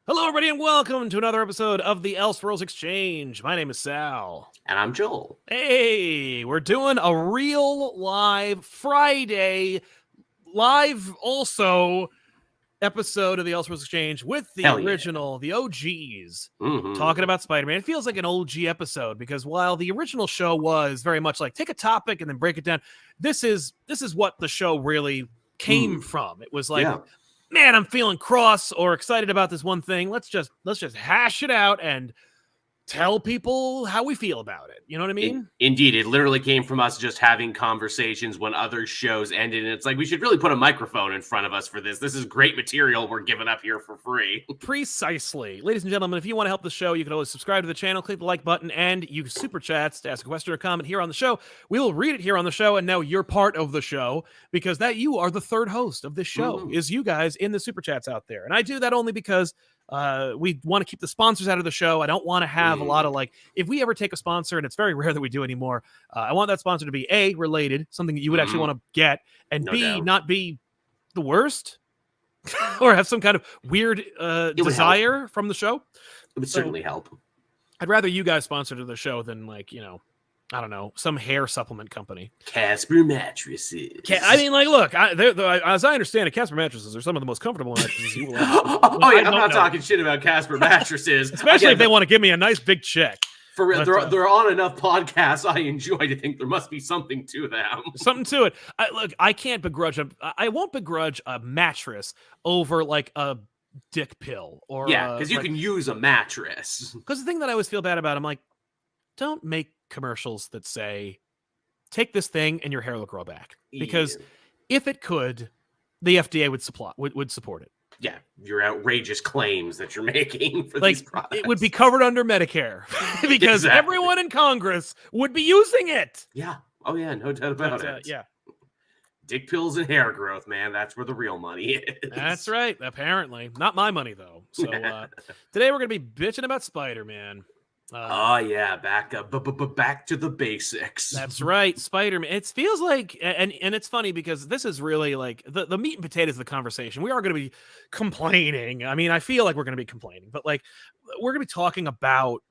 Hello, everybody, and welcome to another episode of the Elseworlds Exchange. My name is Sal. And I'm Joel. Hey, we're doing a real live Friday, live also episode of the Elseworlds Exchange with the original, the OGs, talking about Spider-Man. It feels like an OG episode because while the original show was very much like take a topic and then break it down, this is what the show really came from. It was like, man, I'm feeling cross or excited about this one thing. Let's just hash it out and tell people how we feel about it. You know what I mean? Indeed. It literally came from us just having conversations when other shows ended. And it's like, we should really put a microphone in front of us for this. This is great material we're giving up here for free. Precisely. Ladies and gentlemen, if you want to help the show, you can always subscribe to the channel, click the like button, and use super chats to ask a question or comment here on the show. We will read it here on the show, and now you're part of the show because that you are the third host of this show, is you guys in the super chats out there. And I do that only because we want to keep the sponsors out of the show. I don't want to have a lot of like, if we ever take a sponsor, and it's very rare that we do anymore, I want that sponsor to be A, related, something that you would actually want to get, and no B, doubt. Not be the worst or have some kind of weird desire from the show. It would certainly help. I'd rather you guys sponsor to the show than like, you know, I don't know, some hair supplement company. Casper mattresses. I mean, like, look, as I understand it, Casper mattresses are some of the most comfortable mattresses you will have. I'm not talking shit about Casper mattresses. Especially if they want to give me a nice big check. For real, they're on enough podcasts I enjoy to think there must be something to them. Something to it. Look, I can't begrudge I won't begrudge a mattress over like a dick pill. Or because you can use a mattress. Because the thing that I always feel bad about, I'm like, don't make commercials that say take this thing and your hair will grow back, because if it could, the FDA would support it. Yeah, your outrageous claims that you're making for these products. It would be covered under Medicare because everyone in Congress would be using it. Yeah. Oh yeah, no doubt about it. Yeah. Dick pills and hair growth, man. That's where the real money is. That's right. Apparently. Not my money, though. So today we're going to be bitching about Spider-Man. Oh yeah, back to the basics. That's right, Spider-Man. It feels like, and it's funny because this is really like the meat and potatoes of the conversation. We are going to be complaining. I mean, I feel like we're going to be complaining, but like we're going to be talking about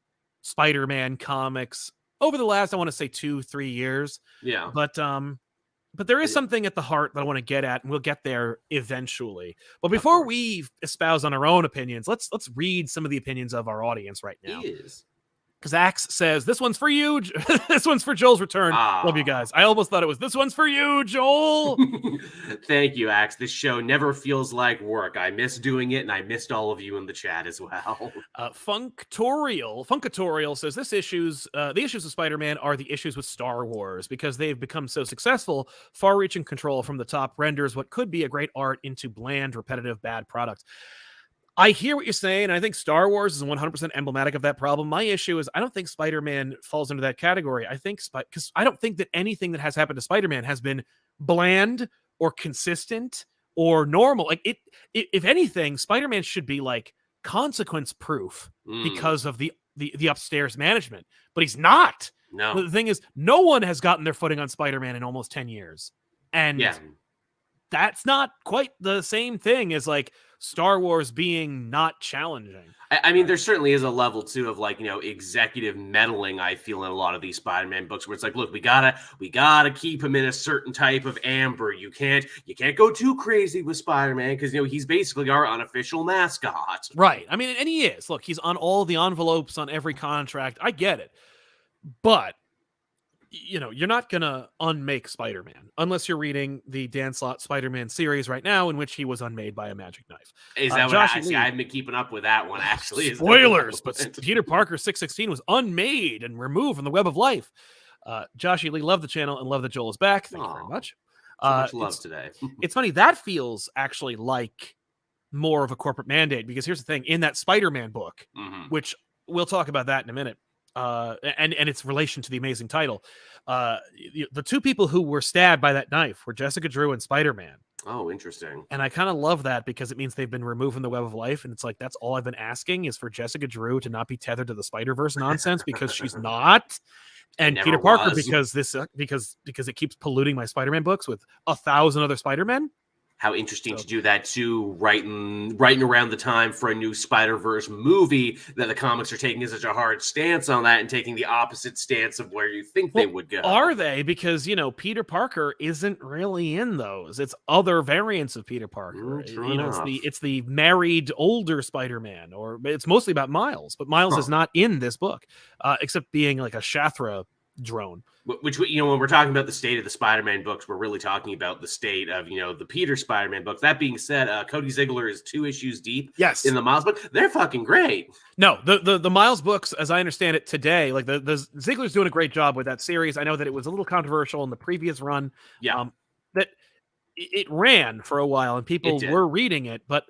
Spider-Man comics over the last, I want to say 2-3 years. Yeah. But there is something at the heart that I want to get at, and we'll get there eventually. But before we espouse on our own opinions, let's read some of the opinions of our audience right now. Because Axe says, this one's for you. This one's for Joel's return. Love you guys. I almost thought it was, this one's for you, Joel. Thank you, Axe. This show never feels like work. I miss doing it, and I missed all of you in the chat as well. Funkatorial says, the issues of Spider-Man are the issues with Star Wars, because they've become so successful. Far-reaching control from the top renders what could be a great art into bland, repetitive, bad products. I hear what you're saying. I think Star Wars is 100% emblematic of that problem. My issue is I don't think Spider-Man falls into that category. I think because I don't think that anything that has happened to Spider-Man has been bland or consistent or normal. Like if anything, Spider-Man should be like consequence proof because of the upstairs management, but he's not. No. The thing is, no one has gotten their footing on Spider-Man in almost 10 years. And that's not quite the same thing as like Star Wars being not challenging. I mean, there certainly is a level too of like, you know, executive meddling, I feel, in a lot of these Spider-Man books where it's like, look, we gotta keep him in a certain type of amber. You can't go too crazy with Spider-Man because, you know, he's basically our unofficial mascot. Right. I mean, and he is. Look, he's on all the envelopes on every contract. I get it. But you know, you're not going to unmake Spider-Man unless you're reading the Dan Slott Spider-Man series right now, in which he was unmade by a magic knife. Is that what I haven't been keeping up with that one, actually. Spoilers, but Peter Parker 616 was unmade and removed from the web of life. Josh Lee, love the channel and love that Joel is back. Thank you very much. So much love today. It's funny. That feels actually like more of a corporate mandate, because here's the thing. In that Spider-Man book, which we'll talk about that in a minute, and its relation to the amazing title. The two people who were stabbed by that knife were Jessica Drew and Spider-Man. Oh, interesting. And I kind of love that because it means they've been removed from the web of life. And it's like, that's all I've been asking is for Jessica Drew to not be tethered to the Spider-Verse nonsense, because she's not. And Peter Parker, because it keeps polluting my Spider-Man books with 1,000 other Spider-Men. How interesting to do that too, writing around the time for a new Spider-Verse movie, that the comics are taking such a hard stance on that and taking the opposite stance of where you think they would go. Are they? Because, you know, Peter Parker isn't really in those. It's other variants of Peter Parker. You know, it's the married older Spider-Man, or it's mostly about Miles, but Miles is not in this book, except being like a Shathra drone. Which, you know, when we're talking about the state of the Spider-Man books, we're really talking about the state of, you know, the Peter Spider-Man books. That being said, Cody Ziegler is 2 issues deep in the Miles book. They're fucking great. No, the Miles books, as I understand it today, like the Ziegler's doing a great job with that series. I know that it was a little controversial in the previous run. That it ran for a while and people were reading it, but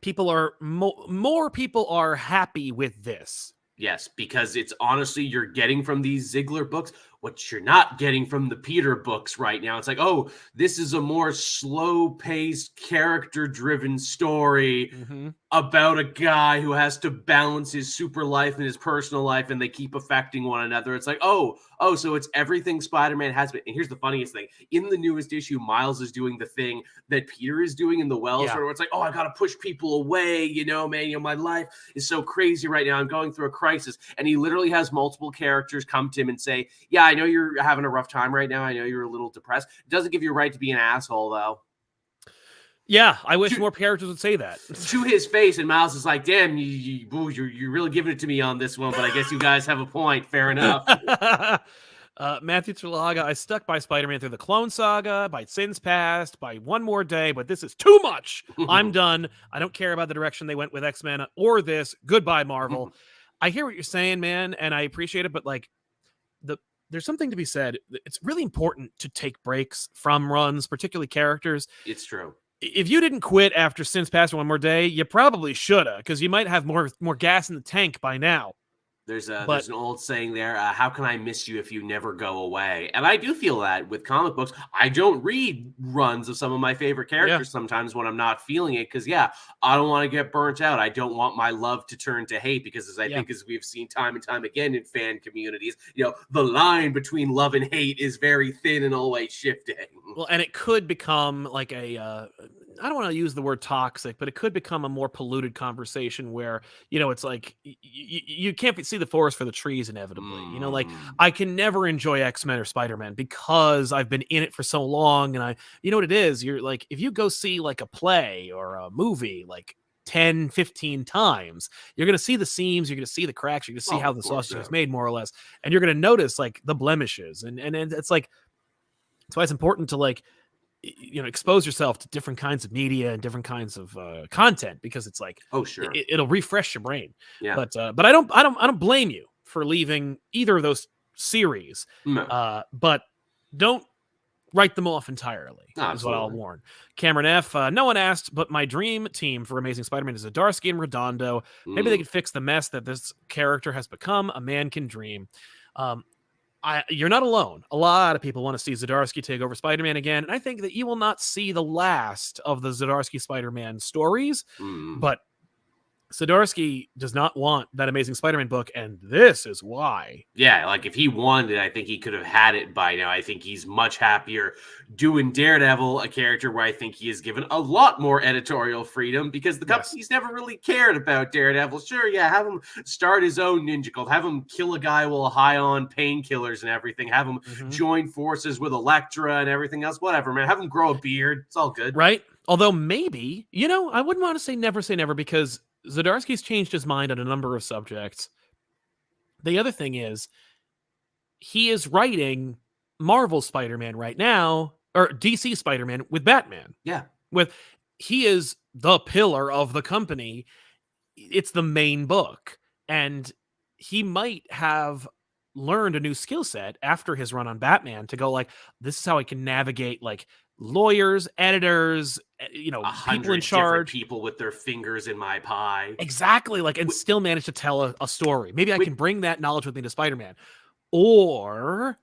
people are more people are happy with this. Yes, because it's honestly, you're getting from these Ziegler books what you're not getting from the Peter books right now. It's like, oh, this is a more slow-paced, character-driven story about a guy who has to balance his super life and his personal life, and they keep affecting one another. It's like, oh, so it's everything Spider-Man has been. And here's the funniest thing. In the newest issue, Miles is doing the thing that Peter is doing in the Wells, where it's like, oh, I got to push people away, you know, man, you know, my life is so crazy right now. I'm going through a crisis. And he literally has multiple characters come to him and say, yeah, I know you're having a rough time right now. I know you're a little depressed. It doesn't give you a right to be an asshole, though. Yeah, I wish more characters would say that. To his face, and Miles is like, damn, you're really giving it to me on this one, but I guess you guys have a point. Fair enough. Matthew Terlaga, I stuck by Spider-Man through the Clone Saga, by Sins Past, by One More Day, but this is too much. I'm done. I don't care about the direction they went with X-Men or this. Goodbye, Marvel. I hear what you're saying, man, and I appreciate it, but like there's something to be said. It's really important to take breaks from runs, particularly characters. It's true. If you didn't quit after Sins Past One More Day, you probably should have, because you might have more gas in the tank by now. There's an old saying there, how can I miss you if you never go away? And I do feel that with comic books. I don't read runs of some of my favorite characters sometimes when I'm not feeling it, because, I don't want to get burnt out. I don't want my love to turn to hate, because as I think as we've seen time and time again in fan communities, you know, the line between love and hate is very thin and always shifting. Well, and it could become like I don't want to use the word toxic, but it could become a more polluted conversation where, you know, it's like you can't see the forest for the trees inevitably. You know, like I can never enjoy X-Men or Spider-Man because I've been in it for so long. And you know what it is? You're like, if you go see like a play or a movie, like 10, 15 times, you're going to see the seams, you're going to see the cracks, you're going to see how the sausage is made, more or less. And you're going to notice like the blemishes. And it's like, that's why it's important to like, you know, expose yourself to different kinds of media and different kinds of content, because it's like, it'll refresh your brain. But I don't blame you for leaving either of those series. But don't write them off entirely. Is what I'll warn. Cameron F. No one asked, but my dream team for Amazing Spider-Man is Zdarsky and Redondo. Maybe they could fix the mess that this character has become. A man can dream. You're not alone. A lot of people want to see Zdarsky take over Spider-Man again, and I think that you will not see the last of the Zdarsky Spider-Man stories, but Zdarsky does not want that Amazing Spider-Man book, and this is why. Yeah, like if he wanted, I think he could have had it by now. I think he's much happier doing Daredevil, a character where I think he is given a lot more editorial freedom, because the company's never really cared about Daredevil. Sure, have him start his own ninja cult, have him kill a guy while high on painkillers and everything, have him join forces with Elektra and everything else, whatever, man. Have him grow a beard. It's all good. Right? Although maybe, you know, I wouldn't want to say never, because Zdarsky's changed his mind on a number of subjects. The other thing is, he is writing Marvel Spider-Man right now, or DC Spider-Man with Batman. He is the pillar of the company. It's the main book. And he might have learned a new skill set after his run on Batman to go like, this is how I can navigate like lawyers, editors, you know, people in charge, people with their fingers in my pie. Exactly. Like, and still manage to tell a story. Maybe I can bring that knowledge with me to Spider-Man. Or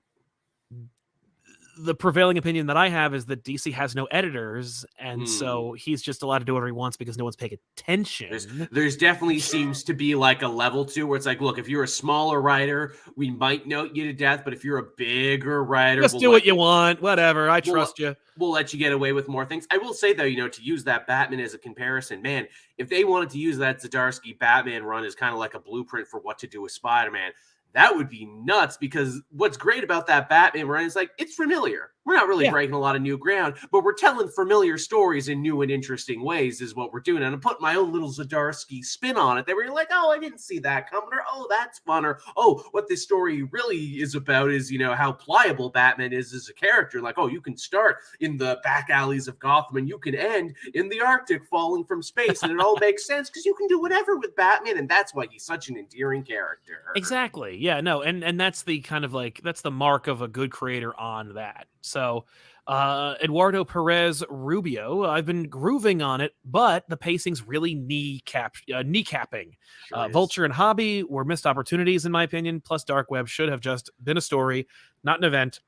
the prevailing opinion that I have is that DC has no editors, and so he's just allowed to do whatever he wants because no one's paying attention. There's definitely seems to be like a level to where it's like, look, if you're a smaller writer, we might note you to death, but if you're a bigger writer, Just do what you want, whatever. I trust you. We'll let you get away with more things. I will say though, to use that Batman as a comparison, man, if they wanted to use that Zdarsky Batman run as kind of like a blueprint for what to do with Spider-Man, that would be nuts, because what's great about that Batman run is like, it's familiar. We're not really breaking a lot of new ground, but we're telling familiar stories in new and interesting ways is what we're doing. And I'm putting my own little Zdarsky spin on it. They were like, oh, I didn't see that coming, or oh, that's fun, or oh, what this story really is about is, how pliable Batman is as a character. Like, oh, you can start in the back alleys of Gotham and you can end in the Arctic falling from space, and it all makes sense because you can do whatever with Batman, and that's why he's such an endearing character. Exactly. Yeah, no, and that's the kind of like, that's the mark of a good creator on that. So Eduardo Perez Rubio, I've been grooving on it, but the pacing's really kneecapping. Vulture and Hobby were missed opportunities, in my opinion. Plus, Dark Web should have just been a story, not an event.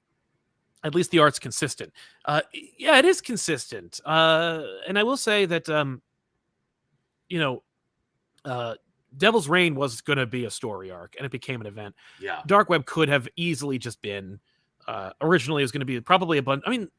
At least the art's consistent. Yeah, it is consistent. And I will say that, Devil's Reign was going to be a story arc, and it became an event. Yeah. Dark Web could have easily just been, originally it was going to be probably a bunch. I mean,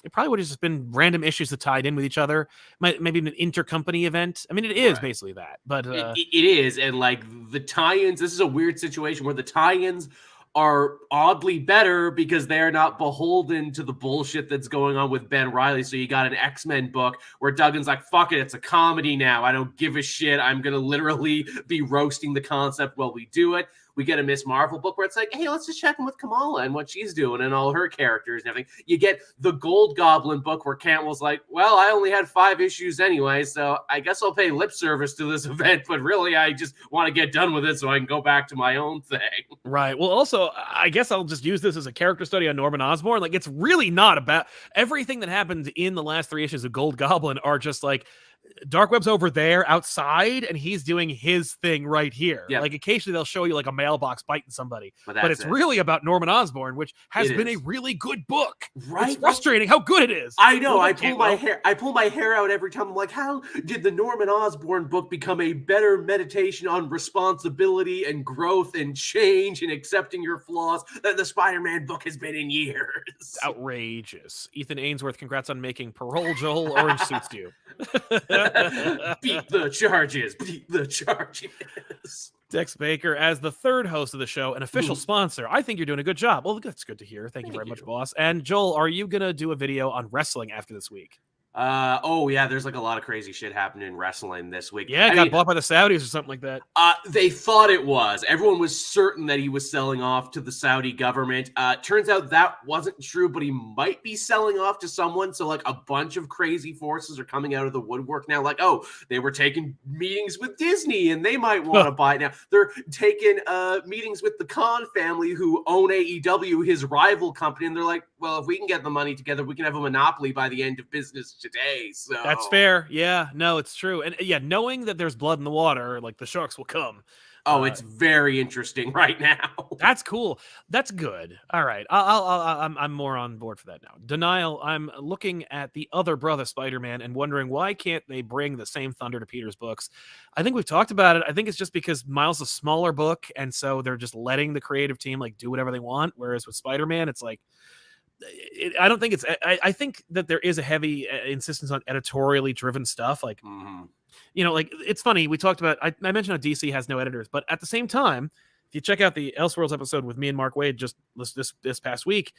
it probably would have just been random issues that tied in with each other. Maybe an intercompany event. I mean, it is basically that, but it is. And like the tie-ins, this is a weird situation where the tie-ins are oddly better because they're not beholden to the bullshit that's going on with Ben Reilly. So you got an X-Men book where Duggan's like, fuck it, it's a comedy now. I don't give a shit. I'm going to literally be roasting the concept while we do it. We get a Miss Marvel book where it's like, hey, let's just check in with Kamala and what she's doing and all her characters and everything. You get the Gold Goblin book where Cantwell's like, well, I only had 5 issues anyway, so I guess I'll pay lip service to this event, but really I just want to get done with it so I can go back to my own thing. Right. Well, also, I guess I'll just use this as a character study on Norman Osborn. Like, it's really not about everything that happened in the last 3 issues of Gold Goblin are just like, Dark Web's over there outside and he's doing his thing right here. Like occasionally they'll show you like a mailbox biting somebody, but it's really about Norman Osborn, which has been a really good book. Right? It's frustrating how good it is. I know. I pull my hair out every time. I'm like, how did the Norman Osborn book become a better meditation on responsibility and growth and change and accepting your flaws than the Spider-Man book has been in years? It's outrageous. Ethan Ainsworth, congrats on making Parole Joel. Orange suits you. Beat the charges. Beat the charges. Dex Baker, as the third host of the show, an official sponsor. I think you're doing a good job. Well, that's good to hear. Thank you very much, boss. And Joel, are you going to do a video on wrestling after this week? Oh yeah, there's like a lot of crazy shit happening in wrestling this week. Yeah, got bought by the Saudis or something like that. They thought it was. Everyone was certain that he was selling off to the Saudi government. Turns out that wasn't true, but he might be selling off to someone. So like a bunch of crazy forces are coming out of the woodwork now. Like, oh, they were taking meetings with Disney and they might want to buy it now. They're taking meetings with the Khan family who own AEW, his rival company, and they're like, well, if we can get the money together, we can have a monopoly by the end of business today. So that's fair. Yeah, no, it's true. And yeah, knowing that there's blood in the water, like the sharks will come. Oh, it's very interesting right now. That's cool. That's good. All right. I'm more on board for that now. Denial. I'm looking at the other brother Spider-Man and wondering why can't they bring the same thunder to Peter's books? I think we've talked about it. I think it's just because Miles is a smaller book, and so they're just letting the creative team like do whatever they want. Whereas with Spider-Man, it's like, I don't think it's. I think that there is a heavy insistence on editorially driven stuff. Like, like it's funny. We talked about. I mentioned how DC has no editors, but at the same time, if you check out the Elseworlds episode with me and Mark Waid just this past week,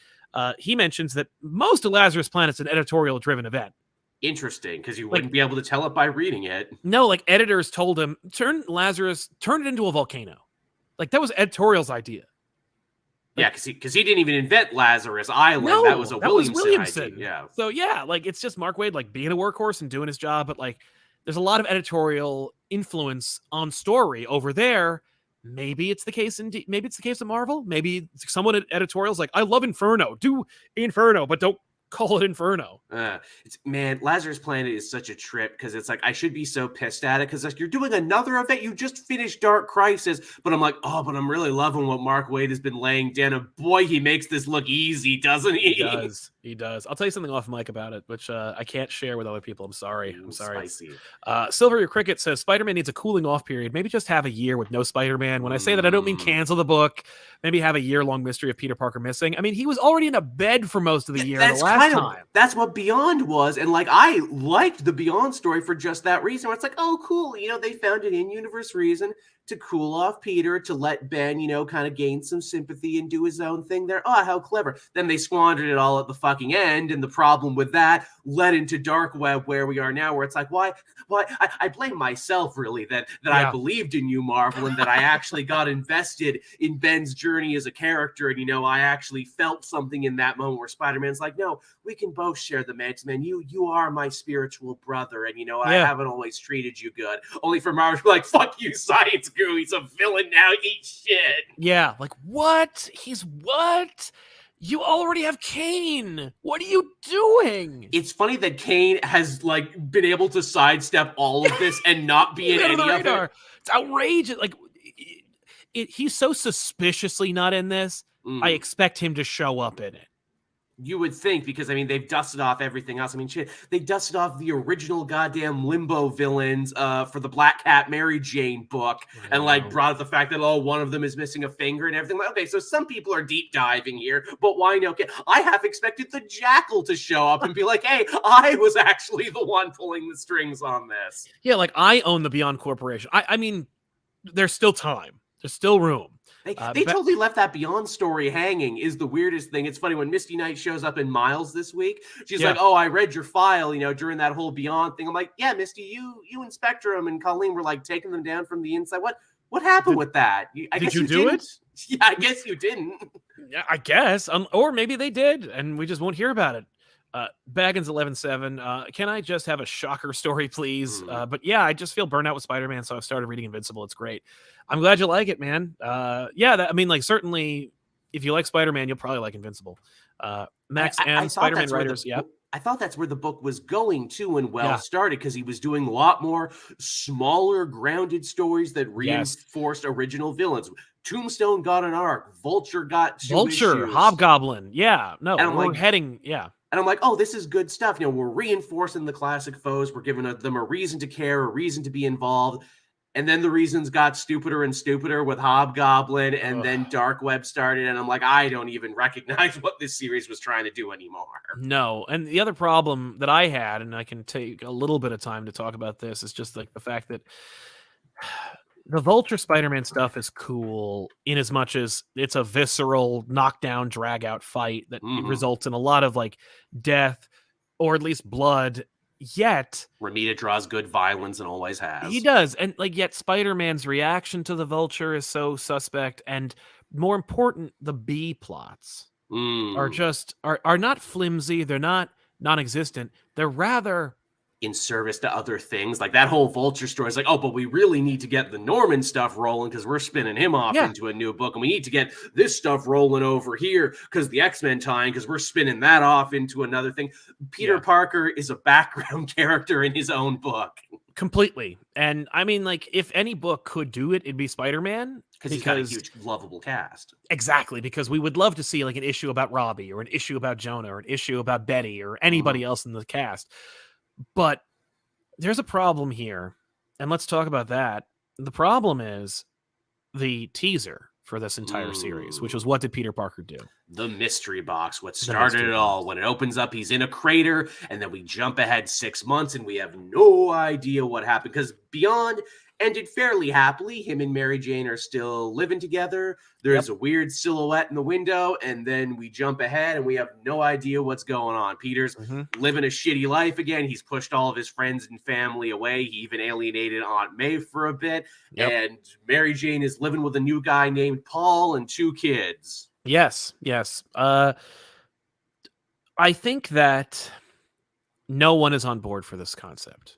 he mentions that most of Lazarus Planet's an editorial driven event. Interesting, because you wouldn't be able to tell it by reading it. No, like editors told him turn it into a volcano. Like that was editorial's idea. Yeah, because he didn't even invent Lazarus Island. No, that was Williamson idea. Yeah. So yeah, like it's just Mark Waid like being a workhorse and doing his job, but like there's a lot of editorial influence on story over there. Maybe it's the case maybe it's the case of Marvel. Maybe someone at editorial's like, I love Inferno. Do Inferno, but don't Call it Inferno. Man, Lazarus Planet is such a trip because it's like I should be so pissed at it because like you're doing another event. You just finished Dark Crisis, but I'm like, oh, but I'm really loving what Mark Waid has been laying down. And boy, he makes this look easy, doesn't he? He does. I'll tell you something off mic about it, which I can't share with other people. I'm sorry. Ooh, I'm sorry. Spicy. Silver Your Cricket says Spider-Man needs a cooling off period. Maybe just have a year with no Spider-Man. When I say that, I don't mean cancel the book. Maybe have a year-long mystery of Peter Parker missing. I mean, he was already in a bed for most of the year. That's the last time. That's what Beyond was, and like I liked the Beyond story for just that reason. Where it's like, oh, cool, they found an in-universe reason to cool off Peter, to let Ben, kind of gain some sympathy and do his own thing there. Oh, how clever. Then they squandered it all at the fucking end, and the problem with that led into Dark Web, where we are now, where it's like, why? I blame myself, really, that I believed in you, Marvel, and that I actually got invested in Ben's journey as a character, and, I actually felt something in that moment where Spider-Man's like, no, we can both share the meds, man. You are my spiritual brother, and, I haven't always treated you good. Only for Marvel to be like, fuck you, Science Goo, he's a villain now, eat shit. Yeah, like, what? He's what? You already have Kane. What are you doing? It's funny that Kane has been able to sidestep all of this and not be in any of it. It's outrageous. Like, he's so suspiciously not in this. I expect him to show up in it. You would think, because, they've dusted off everything else. Shit, they dusted off the original goddamn Limbo villains for the Black Cat Mary Jane book and, brought up the fact that, one of them is missing a finger and everything. Like, okay, so some people are deep diving here, but why no? Okay, I half expected the Jackal to show up and be like, hey, I was actually the one pulling the strings on this. Yeah, like, I own the Beyond Corporation. I mean, there's still time. There's still room. They totally left that Beyond story hanging is the weirdest thing. It's funny when Misty Knight shows up in Miles this week. She's like, oh, I read your file, during that whole Beyond thing. I'm like, yeah, Misty, you and Spectrum and Colleen were taking them down from the inside. What happened with that? I guess you do it? Yeah, I guess you didn't. Yeah, I guess. Or maybe they did, and we just won't hear about it. Baggins 11-7. Can I just have a shocker story, please? But yeah, I just feel burnt out with Spider-Man, so I've started reading Invincible. It's great. I'm glad you like it, man. Certainly, if you like Spider-Man, you'll probably like Invincible. Max M, Spider-Man writers. I thought that's where the book was going to when Wells started, because he was doing a lot more smaller, grounded stories that reinforced original villains. Tombstone got an arc. Vulture got two issues. Hobgoblin. Yeah. No, and we're heading. Yeah. And I'm like, oh, this is good stuff. We're reinforcing the classic foes. We're giving them a reason to care, a reason to be involved. And then the reasons got stupider and stupider with Hobgoblin, and then Dark Web started. And I'm like, I don't even recognize what this series was trying to do anymore. No. And the other problem that I had, and I can take a little bit of time to talk about this, is just the fact that the Vulture Spider-Man stuff is cool in as much as it's a visceral knockdown, drag out fight that results in a lot of death or at least blood. Yet Ramita draws good violence and always has. He does. And yet Spider-Man's reaction to the Vulture is so suspect. And more important, the B plots are not flimsy. They're not non-existent. They're rather in service to other things. Like that whole Vulture story is like, oh, but we really need to get the Norman stuff rolling because we're spinning him off into a new book. And we need to get this stuff rolling over here because the X-Men tie-in, because we're spinning that off into another thing. Peter Parker is a background character in his own book. Completely. And if any book could do it, it'd be Spider-Man. Because he's got a huge, lovable cast. Exactly, because we would love to see an issue about Robbie or an issue about Jonah or an issue about Betty or anybody else in the cast. But there's a problem here, and let's talk about that. The problem is the teaser for this entire series, which was what did Peter Parker do? The mystery box, what started it all. When it opens up, he's in a crater, and then we jump ahead 6 months, and we have no idea what happened, because Beyond ended fairly happily. Him and Mary Jane are still living together. There's a weird silhouette in the window, and then we jump ahead, and we have no idea what's going on. Peter's living a shitty life again. He's pushed all of his friends and family away. He even alienated Aunt May for a bit. And Mary Jane is living with a new guy named Paul and 2 kids. Yes. I think that no one is on board for this concept.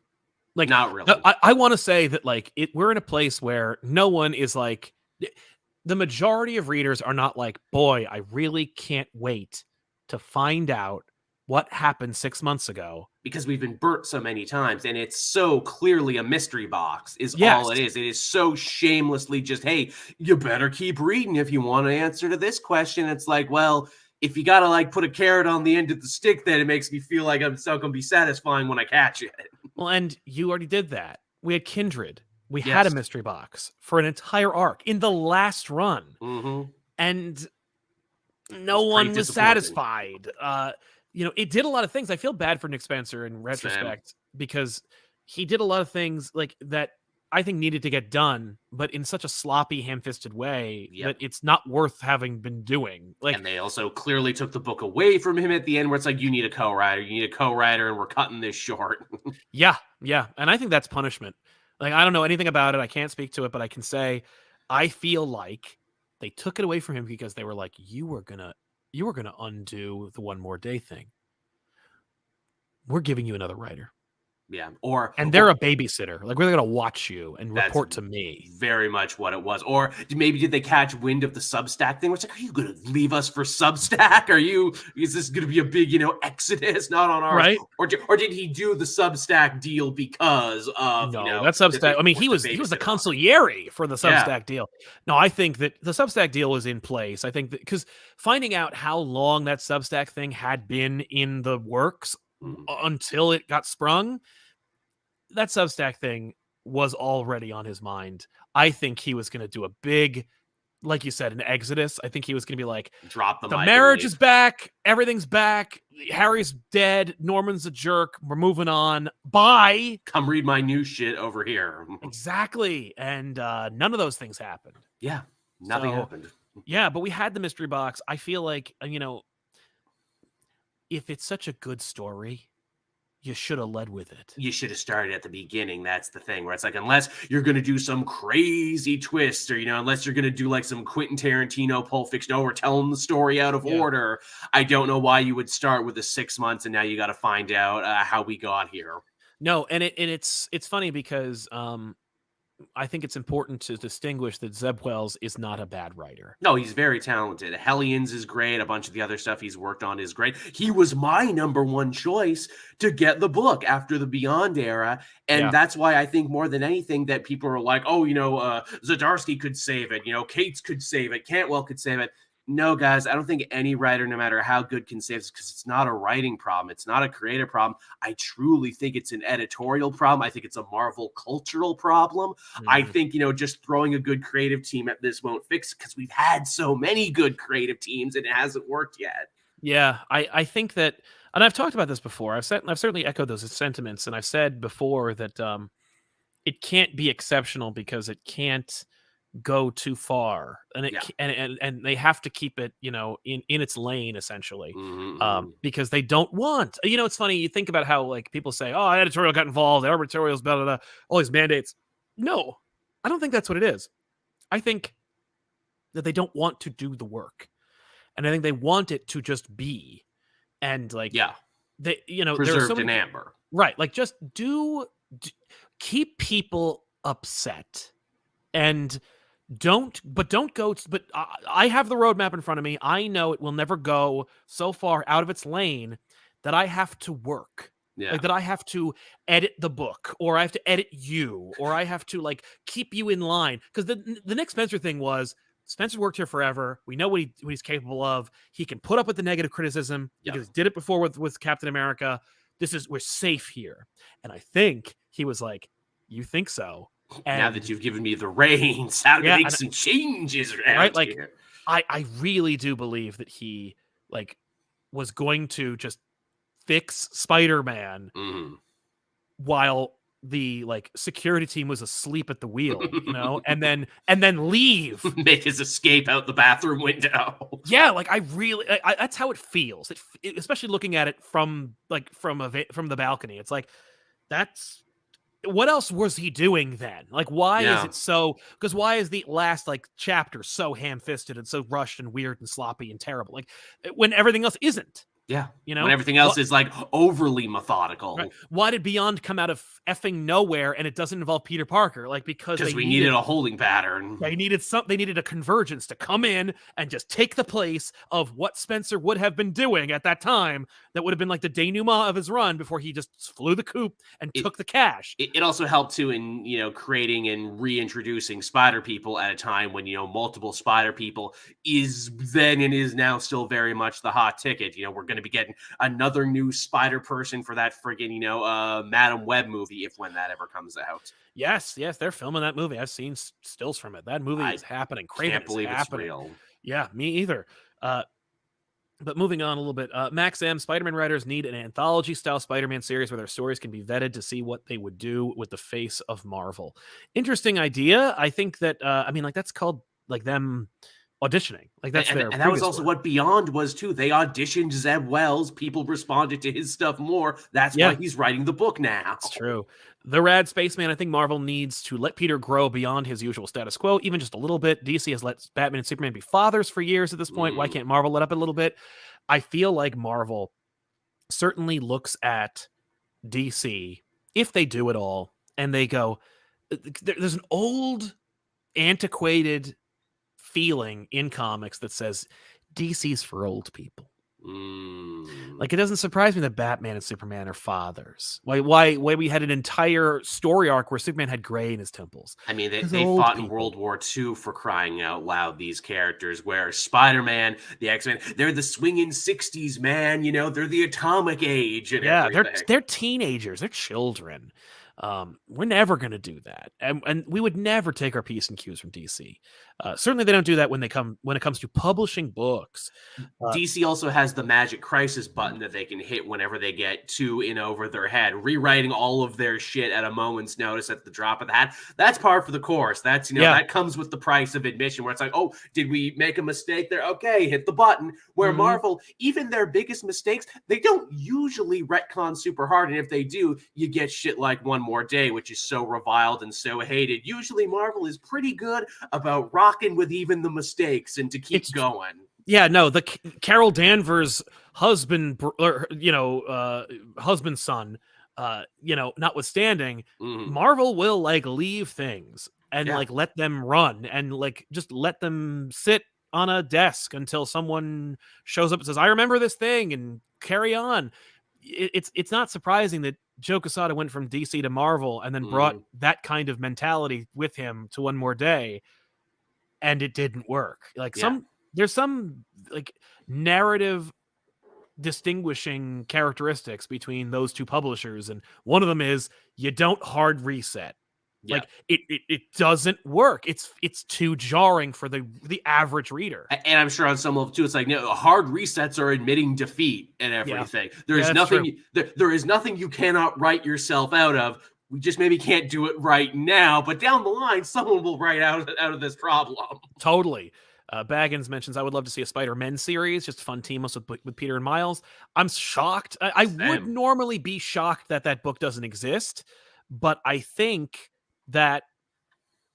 Not really. I want to say that we're in a place where no one is the majority of readers are not boy, I really can't wait to find out what happened 6 months ago. Because we've been burnt so many times, and it's so clearly a mystery box is all it Yes. is. It is so shamelessly just, hey, you better keep reading if you want an answer to this question. It's like, well, if you gotta like put a carrot on the end of the stick, then it makes me feel like I'm still gonna be satisfying when I catch it. Well, and you already did that. We had Kindred. We had a Yes. mystery box for an entire arc in the last run. Mm-hmm. And no It's pretty one was disappointing. satisfied. You know, it did a lot of things. I feel bad for Nick Spencer in retrospect because he did a lot of things like that I think needed to get done, but in such a sloppy, ham-fisted way Yep. that it's not worth having been doing. Like, And they also clearly took the book away from him at the end, where it's like, you need a co-writer, and we're cutting this short. yeah, and I think that's punishment. Like, I don't know anything about it. I can't speak to it, but I can say I feel like they took it away from him because they were like, you were gonna undo the one more day thing. We're giving you another writer. Yeah. And they're a babysitter. Like, we're going to watch you and report to me. Very much what it was. Or maybe did they catch wind of the Substack thing? Which, like, are you going to leave us for Substack? Is this going to be a big, exodus? Not on ours. Right. Or did he do the Substack deal because of, that Substack? I mean, he was the consigliere for the Substack deal. No, I think that the Substack deal was in place. I think that because finding out how long that Substack thing had been in the works until it got sprung, that Substack thing was already on his mind. I think he was going to do a big, like you said, an exodus. I think he was going to be like, drop the marriage is back. Everything's back. Harry's dead. Norman's a jerk. We're moving on. Bye. Come read my new shit over here. Exactly. And none of those things happened. Yeah. Nothing happened. Yeah, but we had the mystery box. I feel like, if it's such a good story, you should have led with it. You should have started at the beginning. That's the thing, where it's like, unless you're going to do some crazy twist, or, unless you're going to do like some Quentin Tarantino Pulp Fiction, we're telling the story out of order. I don't know why you would start with the 6 months and now you got to find out how we got here. No, and it's funny because I think it's important to distinguish that Zeb Wells is not a bad writer. No, he's very talented. Hellions is great. A bunch of the other stuff he's worked on is great. He was my number one choice to get the book after the Beyond era. And that's why I think more than anything that people are like, Zdarsky could save it. Cates could save it. Cantwell could save it. No, guys, I don't think any writer, no matter how good, can save this, because it's not a writing problem. It's not a creative problem. I truly think it's an editorial problem. I think it's a Marvel cultural problem. I think, just throwing a good creative team at this won't fix it, because we've had so many good creative teams and it hasn't worked yet. Yeah, I think that, and I've talked about this before. I've certainly echoed those sentiments, and I've said before that it can't be exceptional because it can't go too far, and and they have to keep it in its lane, essentially. Because they don't want, it's funny, you think about how like people say, oh, editorial got involved, editorial's blah, blah, blah, all these mandates. No, I don't think that's what it is. I think that they don't want to do the work, and I think they want it to just be, and like they preserved in amber, right? Like, just keep people upset, and don't go. But I have the roadmap in front of me. I know it will never go so far out of its lane that I have to work. Like, that I have to edit the book, or I have to edit you, or I have to like keep you in line. Because the Nick Spencer thing was, Spencer worked here forever. We know what he's capable of. He can put up with the negative criticism because he did it before with Captain America. We're safe here. And I think he was like, you think so? And now that you've given me the reins, how to make some changes around here. I really do believe that he like was going to just fix Spider-Man while the like security team was asleep at the wheel, and then leave, make his escape out the bathroom window. Yeah, like I that's how it feels. Especially looking at it from the balcony. It's like, that's what else was he doing then? Like, why is it so? Because why is the last like chapter so ham-fisted and so rushed and weird and sloppy and terrible? Like, when everything else isn't. Yeah. You know, When everything else is like overly methodical. right. Why did Beyond come out of effing nowhere and it doesn't involve Peter Parker? Like, because Because we needed a holding pattern. they needed a convergence to come in and just take the place of what Spencer would have been doing at that time. That would have been like the denouement of his run before he just flew the coop and took the cash. It also helped too in, creating and reintroducing Spider People at a time when, multiple Spider People is then and is now still very much the hot ticket. We're going to be getting another new Spider person for that friggin', Madam Web movie when that ever comes out. Yes, they're filming that movie. I've seen stills from it. That movie is happening. Craven Can't believe it's it's real. Yeah, me either. But moving on a little bit, Max M. Spider-Man writers need an anthology-style Spider-Man series where their stories can be vetted to see what they would do with the face of Marvel. Interesting idea. I think that, that's called like them auditioning. Like that's their. And that was also what Beyond was too. They auditioned Zeb Wells. People responded to his stuff more. That's why he's writing the book now. It's true. The Rad Spaceman, I think Marvel needs to let Peter grow beyond his usual status quo, even just a little bit. DC has let Batman and Superman be fathers for years at this point. Why can't Marvel let up a little bit? I feel like Marvel certainly looks at DC, if they do it all, and they go, there's an old, antiquated feeling in comics that says DC's for old people. Like, it doesn't surprise me that Batman and Superman are fathers. Why we had an entire story arc where Superman had gray in his temples. I mean, they fought in World War II, for crying out loud, these characters, where Spider-Man, the X-Men, they're the swinging 60s, man. They're the atomic age. And they're teenagers. They're children. We're never going to do that. And we would never take our P's and Q's from DC. Certainly they don't do that when it comes to publishing books. DC also has the Magic Crisis button that they can hit whenever they get too in over their head, rewriting all of their shit at a moment's notice at the drop of the hat. That's par for the course. That's, that comes with the price of admission, where it's like, oh, did we make a mistake there? Okay, hit the button. Where Marvel, even their biggest mistakes, they don't usually retcon super hard. And if they do, you get shit like One More Day, which is so reviled and so hated. Usually Marvel is pretty good about rocking with even the mistakes and to keep going. Yeah, no, the Carol Danvers husband's son, notwithstanding, Marvel will like leave things and like let them run and like just let them sit on a desk until someone shows up and says, I remember this thing, and carry on. It's not surprising that Joe Quesada went from DC to Marvel and then brought that kind of mentality with him to One More Day, and it didn't work. Like there's some like narrative distinguishing characteristics between those two publishers, and one of them is you don't hard reset. Like it doesn't work. It's too jarring for the average reader. And I'm sure on some level too, it's like, no, hard resets are admitting defeat and everything. There is nothing. There is nothing you cannot write yourself out of. We just maybe can't do it right now, but down the line, someone will write out of this problem. Totally. Baggins mentions, I would love to see a Spider-Men series, just fun team-ups with Peter and Miles. I'm shocked. I would normally be shocked that book doesn't exist, but I think that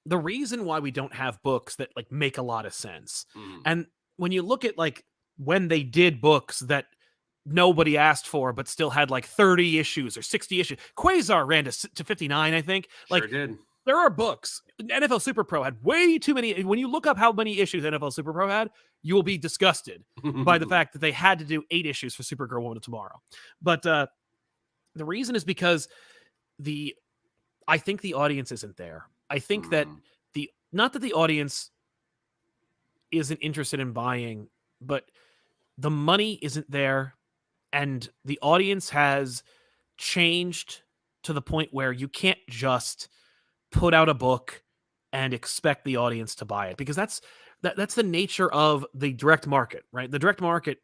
the reason why we don't have books that like make a lot of sense, and when you look at like when they did books that nobody asked for but still had like 30 issues or 60 issues, Quasar ran to 59, I think. Like, sure did. There are books. NFL Super Pro had way too many. When you look up how many issues NFL Super Pro had, you will be disgusted by the fact that they had to do 8 issues for Supergirl Woman of Tomorrow. But the reason is because I think the audience isn't there. I think that not that the audience isn't interested in buying, but the money isn't there, and the audience has changed to the point where you can't just put out a book and expect the audience to buy it, because that's the nature of the direct market, right? The direct market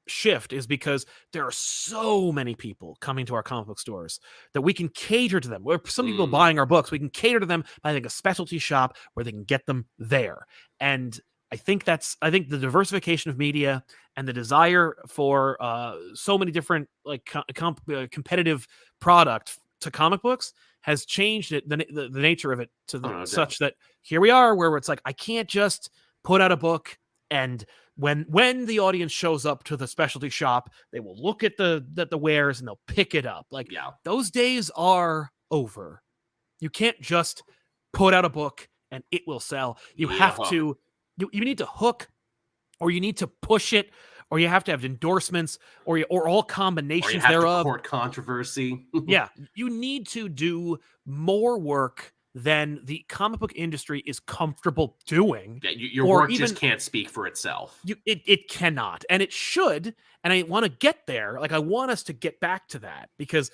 shift is because there are so many people coming to our comic book stores that we can cater to them. Where some people buying our books, we can cater to them by like a specialty shop where they can get them there. And I think the diversification of media and the desire for so many different like competitive product to comic books has changed the nature of it to such that here we are where it's like, I can't just put out a book And when the audience shows up to the specialty shop, they will look at the wares and they'll pick it up. Like, those days are over. You can't just put out a book and it will sell. You have to, you need to hook, or you need to push it, or you have to have endorsements, or all combinations or you have thereof. To court controversy. Yeah, you need to do more work than the comic book industry is comfortable doing. Yeah, your work just can't speak for itself. It cannot, and it should. And I want to get there. Like, I want us to get back to that, because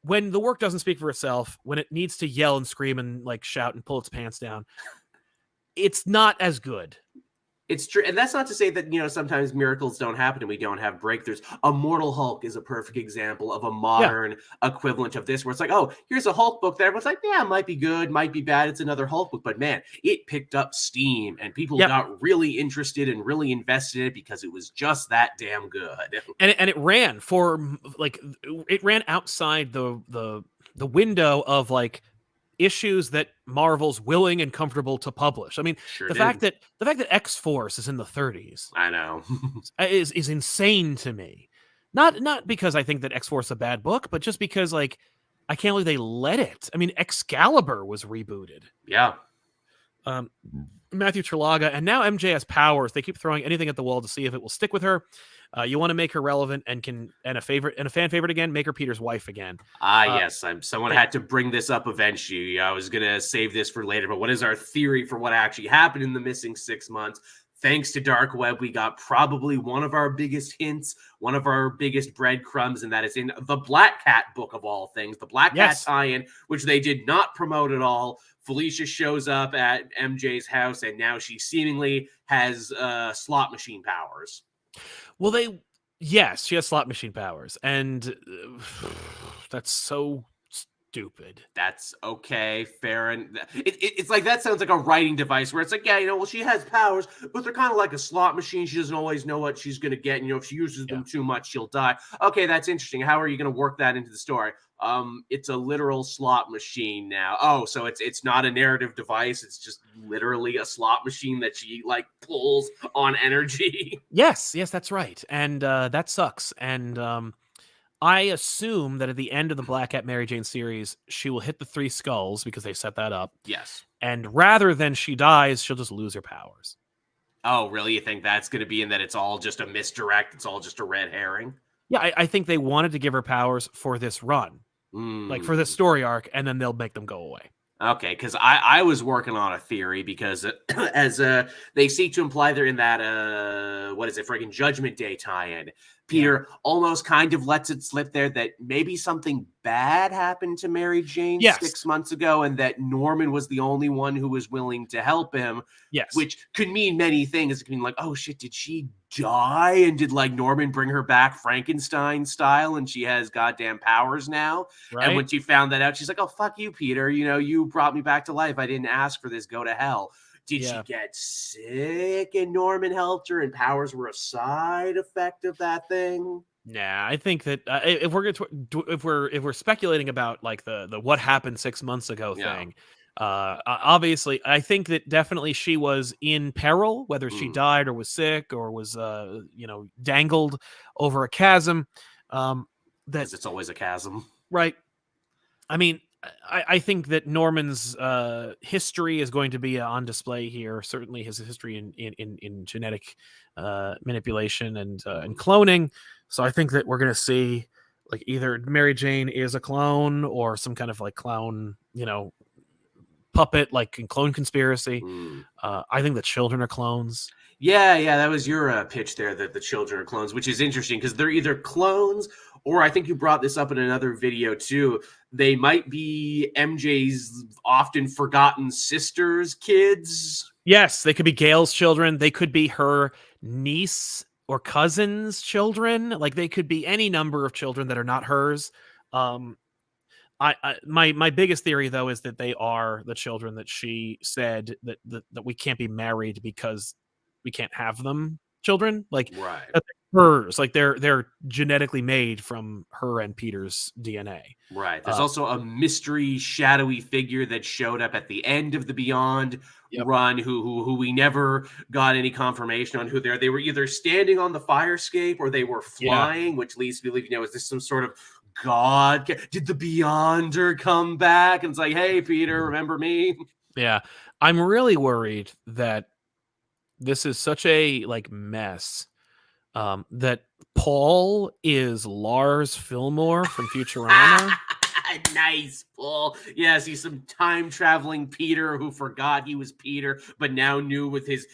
when the work doesn't speak for itself, when it needs to yell and scream and like shout and pull its pants down, it's not as good. It's true. And that's not to say that, sometimes miracles don't happen and we don't have breakthroughs. Immortal Hulk is a perfect example of a modern equivalent of this, where it's like, oh, here's a Hulk book that everyone's like, yeah, it might be good, might be bad. It's another Hulk book. But man, it picked up steam and people got really interested and really invested in it because it was just that damn good. And it ran it ran outside the window of like issues that Marvel's willing and comfortable to publish. I mean, the fact that X-Force is in the 30s, I know, is insane to me. Not because I think that X-Force is a bad book, but just because like I can't believe they let it. I mean, Excalibur was rebooted. Yeah. Matthew Terlaga, and now MJ has powers. They keep throwing anything at the wall to see if it will stick with her. You want to make her relevant and a fan favorite again, make her Peter's wife again. Yes. Someone had to bring this up eventually. I was gonna save this for later, but what is our theory for what actually happened in the missing 6 months? Thanks to Dark Web, we got probably one of our biggest hints, one of our biggest breadcrumbs, and that is in the Black Cat book of all things, the Black Cat tie-in, which they did not promote at all. Felicia shows up at MJ's house, and now she seemingly has slot machine powers. Well, she has slot machine powers, and that's so stupid. That's okay, fair, and it's like that sounds like a writing device where it's like, she has powers, but they're kind of like a slot machine. She doesn't always know what she's going to get, and if she uses them too much, she'll die. Okay, that's interesting. How are you going to work that into the story? It's a literal slot machine now. Oh, so it's not a narrative device. It's just literally a slot machine that she like pulls on energy. Yes, that's right. And that sucks. And I assume that at the end of the Black Cat Mary Jane series, she will hit the 3 skulls because they set that up. Yes. And rather than she dies, she'll just lose her powers. Oh, really? You think that's going to be in that it's all just a misdirect? It's all just a red herring? Yeah, I think they wanted to give her powers for this run. Like for this story arc, and then they'll make them go away. Okay, because I was working on a theory because as they seek to imply they're in that friggin' Judgment Day tie-in. Peter almost kind of lets it slip there that maybe something bad happened to Mary Jane 6 months ago, and that Norman was the only one who was willing to help him. Yes, which could mean many things. It could mean like, oh shit, did she die? And did like Norman bring her back Frankenstein style, and she has goddamn powers now? Right. And when she found that out, she's like, oh fuck you, Peter. You brought me back to life. I didn't ask for this. Go to hell. Did she get sick and Norman helped her and powers were a side effect of that thing? Nah, I think that if we're speculating about like the what happened 6 months ago thing, obviously I think that definitely she was in peril, whether she died or was sick or was dangled over a chasm. That it's always a chasm, right? I mean, I think that Norman's history is going to be on display here. Certainly, his history in genetic manipulation and cloning. So I think that we're going to see like either Mary Jane is a clone or some kind of like clone, puppet, like in Clone Conspiracy. I think the children are clones. Yeah, that was your pitch there, that the children are clones, which is interesting because they're either clones or I think you brought this up in another video too. They might be MJ's often forgotten sister's kids. Yes, they could be Gail's children. They could be her niece or cousin's children. Like they could be any number of children that are not hers. My biggest theory though is that they are the children that she said that we can't be married because we can't have them children. Like hers. Like they're genetically made from her and Peter's DNA. Right. There's also a mystery, shadowy figure that showed up at the end of the Beyond run, who we never got any confirmation on who they are. They were either standing on the firescape or they were flying, which leads me to believe, is this some sort of god? Did the Beyonder come back? And it's like, hey, Peter, remember me? Yeah. I'm really worried that this is such a mess that Paul is Lars Fillmore from Futurama. Nice, Paul. Yes, he's some time-traveling Peter who forgot he was Peter, but now knew with his,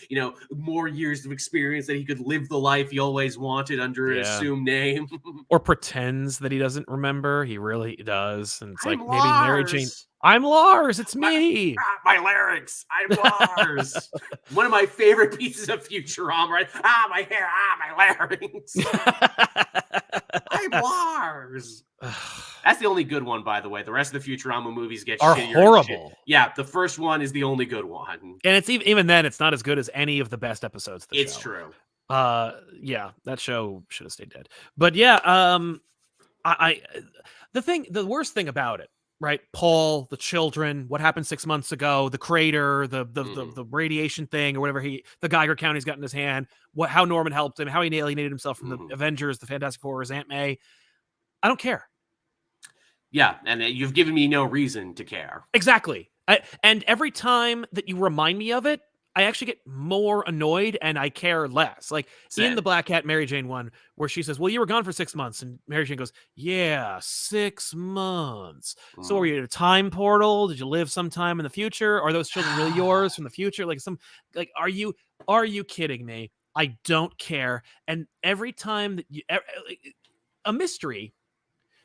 more years of experience that he could live the life he always wanted under an assumed name. Or pretends that he doesn't remember. He really does. And it's I'm maybe Mary Jane. Lars. I'm Lars. It's me. My larynx. I'm Lars. One of my favorite pieces of Futurama, right? My hair. My larynx. I'm Lars. That's the only good one, by the way. The rest of the Futurama movies are horrible. Yeah, the first one is the only good one. And it's even then, it's not as good as any of the best episodes of the show. It's true. Yeah, that show should have stayed dead. But yeah, the worst thing about it, right? Paul, the children, what happened 6 months ago, the crater, the radiation thing, or whatever the Geiger count he's got in his hand, how Norman helped him, how he alienated himself from the Avengers, the Fantastic Four, his Aunt May. I don't care. Yeah, and you've given me no reason to care. Exactly. And every time that you remind me of it, I actually get more annoyed and I care less. Like in the Black Cat Mary Jane one, where she says, well, you were gone for 6 months. And Mary Jane goes, yeah, 6 months. So were you in a time portal? Did you live sometime in the future? Are those children really yours from the future? Are you kidding me? I don't care. And every time that a mystery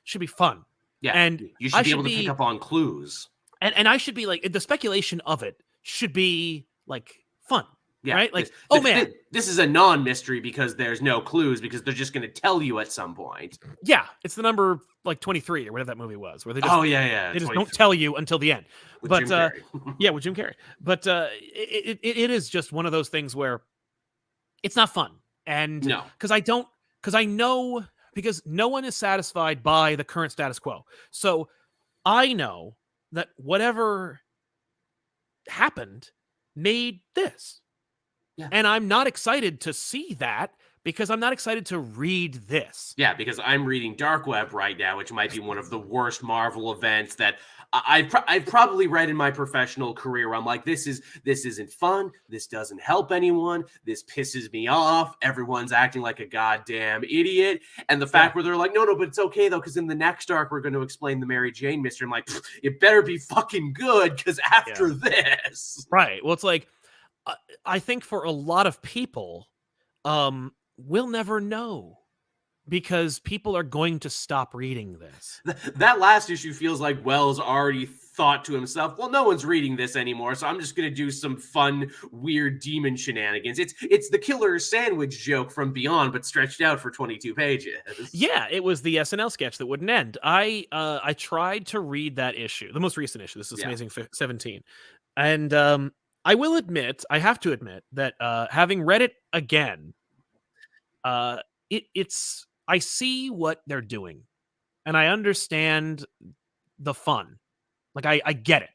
should be fun. Yeah, and you should be able to pick up on clues. And I should be the speculation of it should be fun. Yeah, right? This is a non-mystery because there's no clues because they're just going to tell you at some point. Yeah, it's the number 23 or whatever that movie was, where they just they just 23. don't tell you until the end. With but Jim Carrey. Yeah, with Jim Carrey. But it is just one of those things where it's not fun. And because no one is satisfied by the current status quo. So I know that whatever happened made this. Yeah. And I'm not excited to see that because I'm not excited to read this. Yeah, because I'm reading Dark Web right now, which might be one of the worst Marvel events that I've probably read in my professional career. Where I'm like, this isn't fun. This doesn't help anyone. This pisses me off. Everyone's acting like a goddamn idiot. And the fact where they're like, no, but it's okay though, because in the next arc we're going to explain the Mary Jane mystery. I'm like, it better be fucking good because after this, right? Well, it's like I think for a lot of people, we'll never know. Because people are going to stop reading this. That last issue feels like Wells already thought to himself, well, no one's reading this anymore, so I'm just going to do some fun, weird demon shenanigans. It's the killer sandwich joke from Beyond, but stretched out for 22 pages. Yeah, it was the SNL sketch that wouldn't end. I tried to read that issue, the most recent issue. This is Amazing 17. And I have to admit that having read it again, it's I see what they're doing and I understand the fun. I get it.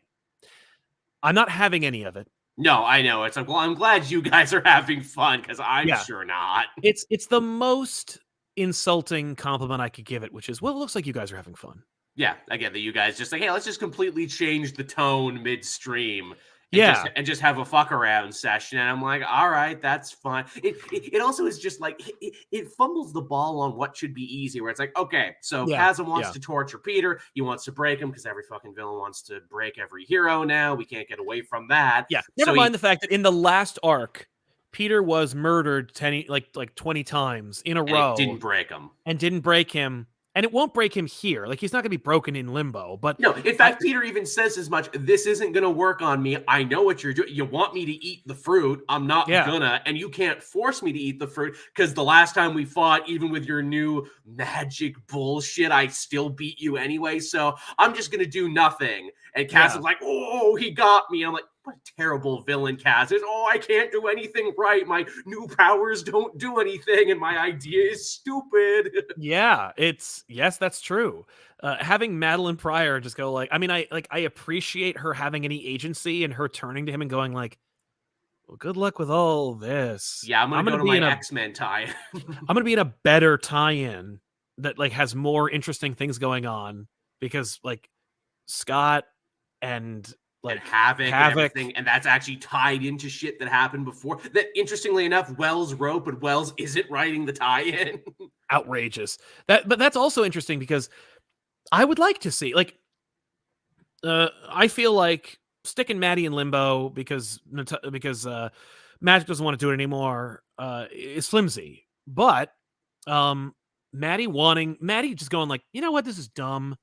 I'm not having any of it. No, I know. It's like, well, I'm glad you guys are having fun because I'm sure not. It's the most insulting compliment I could give it, which is, well, it looks like you guys are having fun. Yeah, I get that you guys just hey, let's just completely change the tone midstream. And just have a fuck around session. And I'm like, all right, that's fine. It also is just it fumbles the ball on what should be easy, where it's like, okay, so Chasm wants to torture Peter. He wants to break him because every fucking villain wants to break every hero now. We can't get away from that. Yeah. Never mind the fact that in the last arc, Peter was murdered 20 times in a row. It didn't break him. And it won't break him here. He's not going to be broken in limbo. But no, in fact, Peter even says as much. This isn't going to work on me. I know what you're doing. You want me to eat the fruit. I'm not gonna. And you can't force me to eat the fruit because the last time we fought, even with your new magic bullshit, I still beat you anyway. So I'm just going to do nothing. And Cass is like, oh, he got me. And I'm like, what a terrible villain cast is. Oh, I can't do anything right. My new powers don't do anything, and my idea is stupid. Yeah, yes, that's true. Having Madeline Pryor just go like, I mean, I appreciate her having any agency and her turning to him and going like, well, good luck with all this. Yeah, I'm gonna go to be my in a X-Men tie. I'm gonna be in a better tie-in that like has more interesting things going on because like Scott and like and Havoc and everything, and that's actually tied into shit that happened before. That interestingly enough, Wells wrote, but Wells isn't writing the tie-in. outrageous. But that's also interesting because I would like to see like I feel like sticking Maddie in limbo because Magic doesn't want to do it anymore is flimsy. But Maddie just going like, you know what, this is dumb.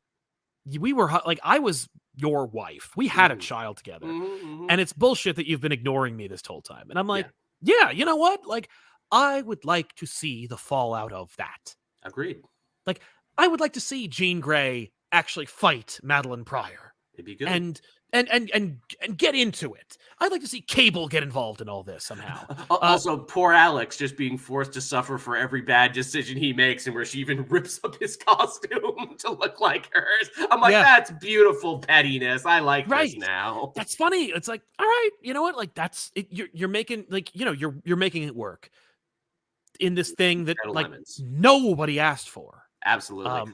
We were like, I was your wife. We had a child together, and it's bullshit that you've been ignoring me this whole time. And I'm like, yeah, you know what? Like, I would like to see the fallout of that. Agreed. Like, I would like to see Jean Grey actually fight Madeline Pryor. It'd be good. And get into it. I'd like to see Cable get involved in all this somehow. Also, poor Alex just being forced to suffer for every bad decision he makes, and where she even rips up his costume to look like hers. I'm like, that's beautiful pettiness. I like this now. That's funny. It's like, all right, you know what? Like that's it, you're making like you're making it work in this thing that like nobody asked for. Absolutely.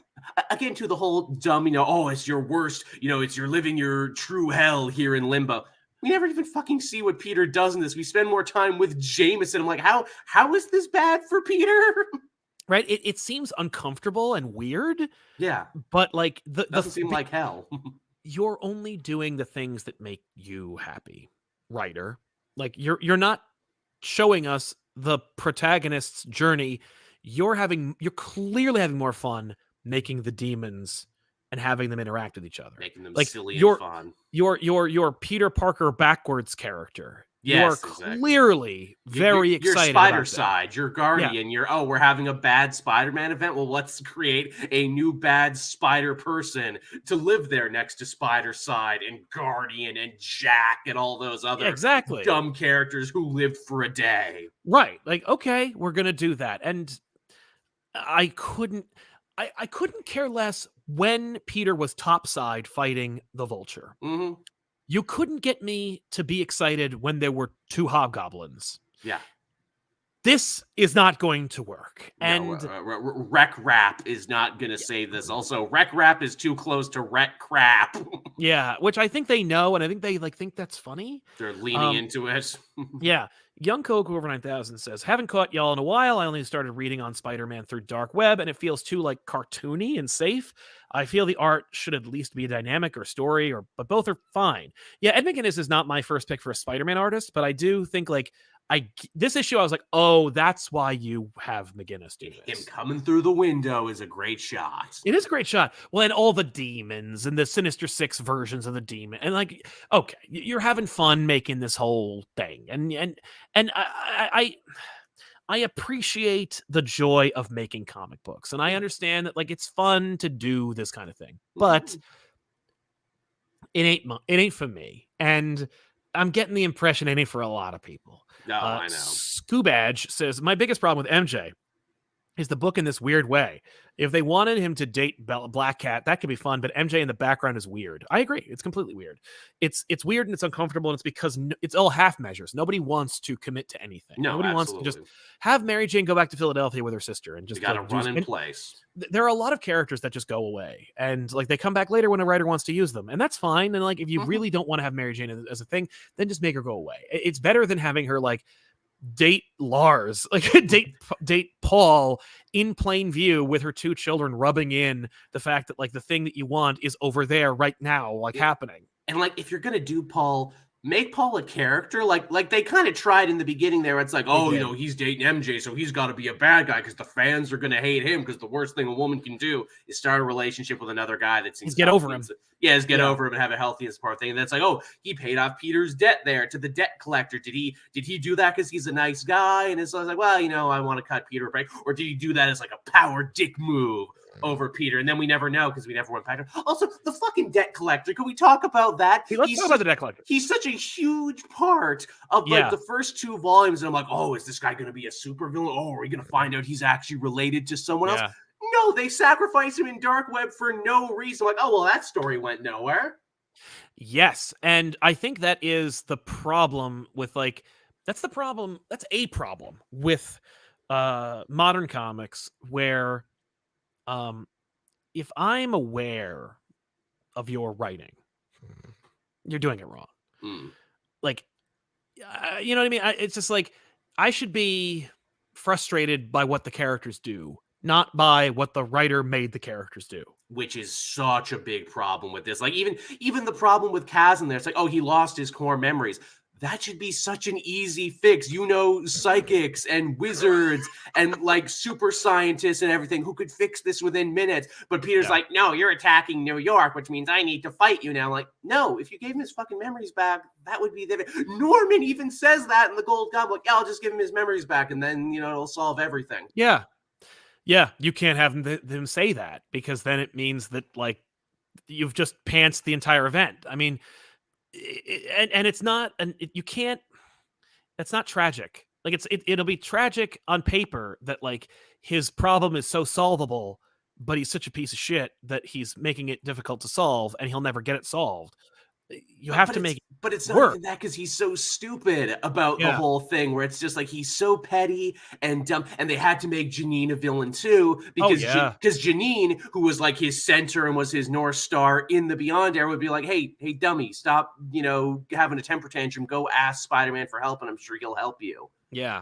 Again, to the whole dumb, oh, it's your worst, it's you're living your true hell here in limbo. We never even fucking see what Peter does in this. We spend more time with Jameson. I'm like, how is this bad for Peter? Right? It seems uncomfortable and weird. Yeah. But like doesn't seem like hell. You're only doing the things that make you happy, writer. Like you're not showing us the protagonist's journey. You're clearly having more fun making the demons and having them interact with each other, making them like silly and fun. Your Peter Parker backwards character. Yes, you are clearly very excited. Your Spider side, your Guardian. Yeah. We're having a bad Spider-Man event. Well, let's create a new bad Spider person to live there next to Spider side and Guardian and Jack and all those other dumb characters who lived for a day. Right? Like, okay, we're gonna do that, and I couldn't care less when Peter was topside fighting the Vulture. Mm-hmm. You couldn't get me to be excited when there were two hobgoblins. Yeah. This is not going to work. And Wreck Rap is not going to save this. Also, Wreck Rap is too close to Wreck Crap. Yeah, which I think they know, and I think they think that's funny. They're leaning into it. Yeah. Young Coke over 9000 says, haven't caught y'all in a while. I only started reading on Spider-Man through Dark Web, and it feels too like cartoony and safe. I feel the art should at least be a dynamic or story, but both are fine. Yeah, Ed McGuinness is not my first pick for a Spider-Man artist, but I do think like this issue, I was like, oh, that's why you have McGuinness do this. Him coming through the window is a great shot. It is a great shot. Well, and all the demons and the Sinister Six versions of the demon, and like, okay, you're having fun making this whole thing, and I appreciate the joy of making comic books, and I understand that like it's fun to do this kind of thing, but it ain't for me, and I'm getting the impression it ain't for a lot of people. No, I know. Scoobadge says, my biggest problem with MJ is the book in this weird way. If they wanted him to date Black Cat, that could be fun, but MJ in the background is weird. I agree. It's completely weird. It's weird and it's uncomfortable, and it's because it's all half measures. Nobody wants to commit to anything. No, Nobody wants to just have Mary Jane go back to Philadelphia with her sister and just got to run in place. There are a lot of characters that just go away, and like they come back later when a writer wants to use them, and that's fine. And like if you really don't want to have Mary Jane as a thing, then just make her go away. It's better than having her like date Lars, like date Paul in plain view with her two children, rubbing in the fact that like the thing that you want is over there right now, like happening. And like if you're gonna do Paul, make Paul a character. Like they kind of tried in the beginning there. It's like, oh, he's dating MJ, so he's got to be a bad guy because the fans are gonna hate him, because the worst thing a woman can do is start a relationship with another guy that seems get over him. Get over him and have a healthy and support thing. And that's like, oh, he paid off Peter's debt there to the debt collector. Did he do that because he's a nice guy? And it's like, well, I want to cut Peter a break. Or did he do that as like a power dick move? over Peter, and then we never know because we never went back to. Also, the fucking debt collector. Can we talk about that? Let's talk about the debt collector. He's such a huge part of like the first 2 volumes, and I'm like, oh, is this guy going to be a supervillain? Oh, are we going to find out he's actually related to someone else? No, they sacrifice him in Dark Web for no reason. Like, oh well, that story went nowhere. Yes, and I think that is the problem with like that's a problem with modern comics where if I'm aware of your writing, you're doing it wrong. Like you know what I mean? It's just like I should be frustrated by what the characters do, not by what the writer made the characters do. Which is such a big problem with this. Like even the problem with Kaz in there, it's like, oh, he lost his core memories. That should be such an easy fix. You know, psychics and wizards and like super scientists and everything who could fix this within minutes. But Peter's like, no, you're attacking New York, which means I need to fight you now. Like, no, if you gave him his fucking memories back, that would be the. Norman even says that in the Gold Goblin. Like, yeah, I'll just give him his memories back, and then it'll solve everything. Yeah. Yeah, you can't have them say that because then it means that like you've just pantsed the entire event. I mean, and it's not, you can't. That's not tragic. Like it'll be tragic on paper that like his problem is so solvable, but he's such a piece of shit that he's making it difficult to solve, and he'll never get it solved. You have to make it but it's not even that because he's so stupid about the whole thing where it's just like he's so petty and dumb, and they had to make Janine a villain too because Janine, who was like his center and was his North Star in the Beyond era, would be like, hey dummy, stop having a temper tantrum, go ask Spider-Man for help and I'm sure he'll help you. Yeah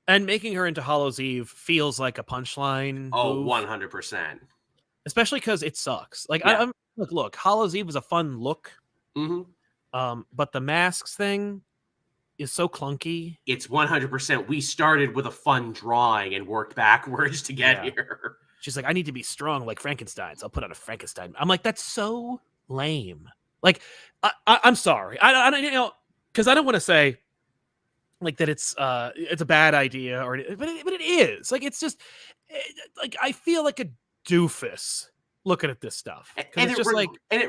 And making her into Hollow's Eve feels like a punchline. Oh, 100%. Especially because it sucks. Like look, Hollow's Eve was a fun look. But the masks thing is so clunky. It's 100%. We started with a fun drawing and worked backwards to get here. She's like, I need to be strong like Frankenstein's. I'll put on a Frankenstein. I'm like, that's so lame. Like, I'm sorry. I because I don't want to say like that it's a bad idea but it is. Like, it's just like I feel like a doofus looking at this stuff. And it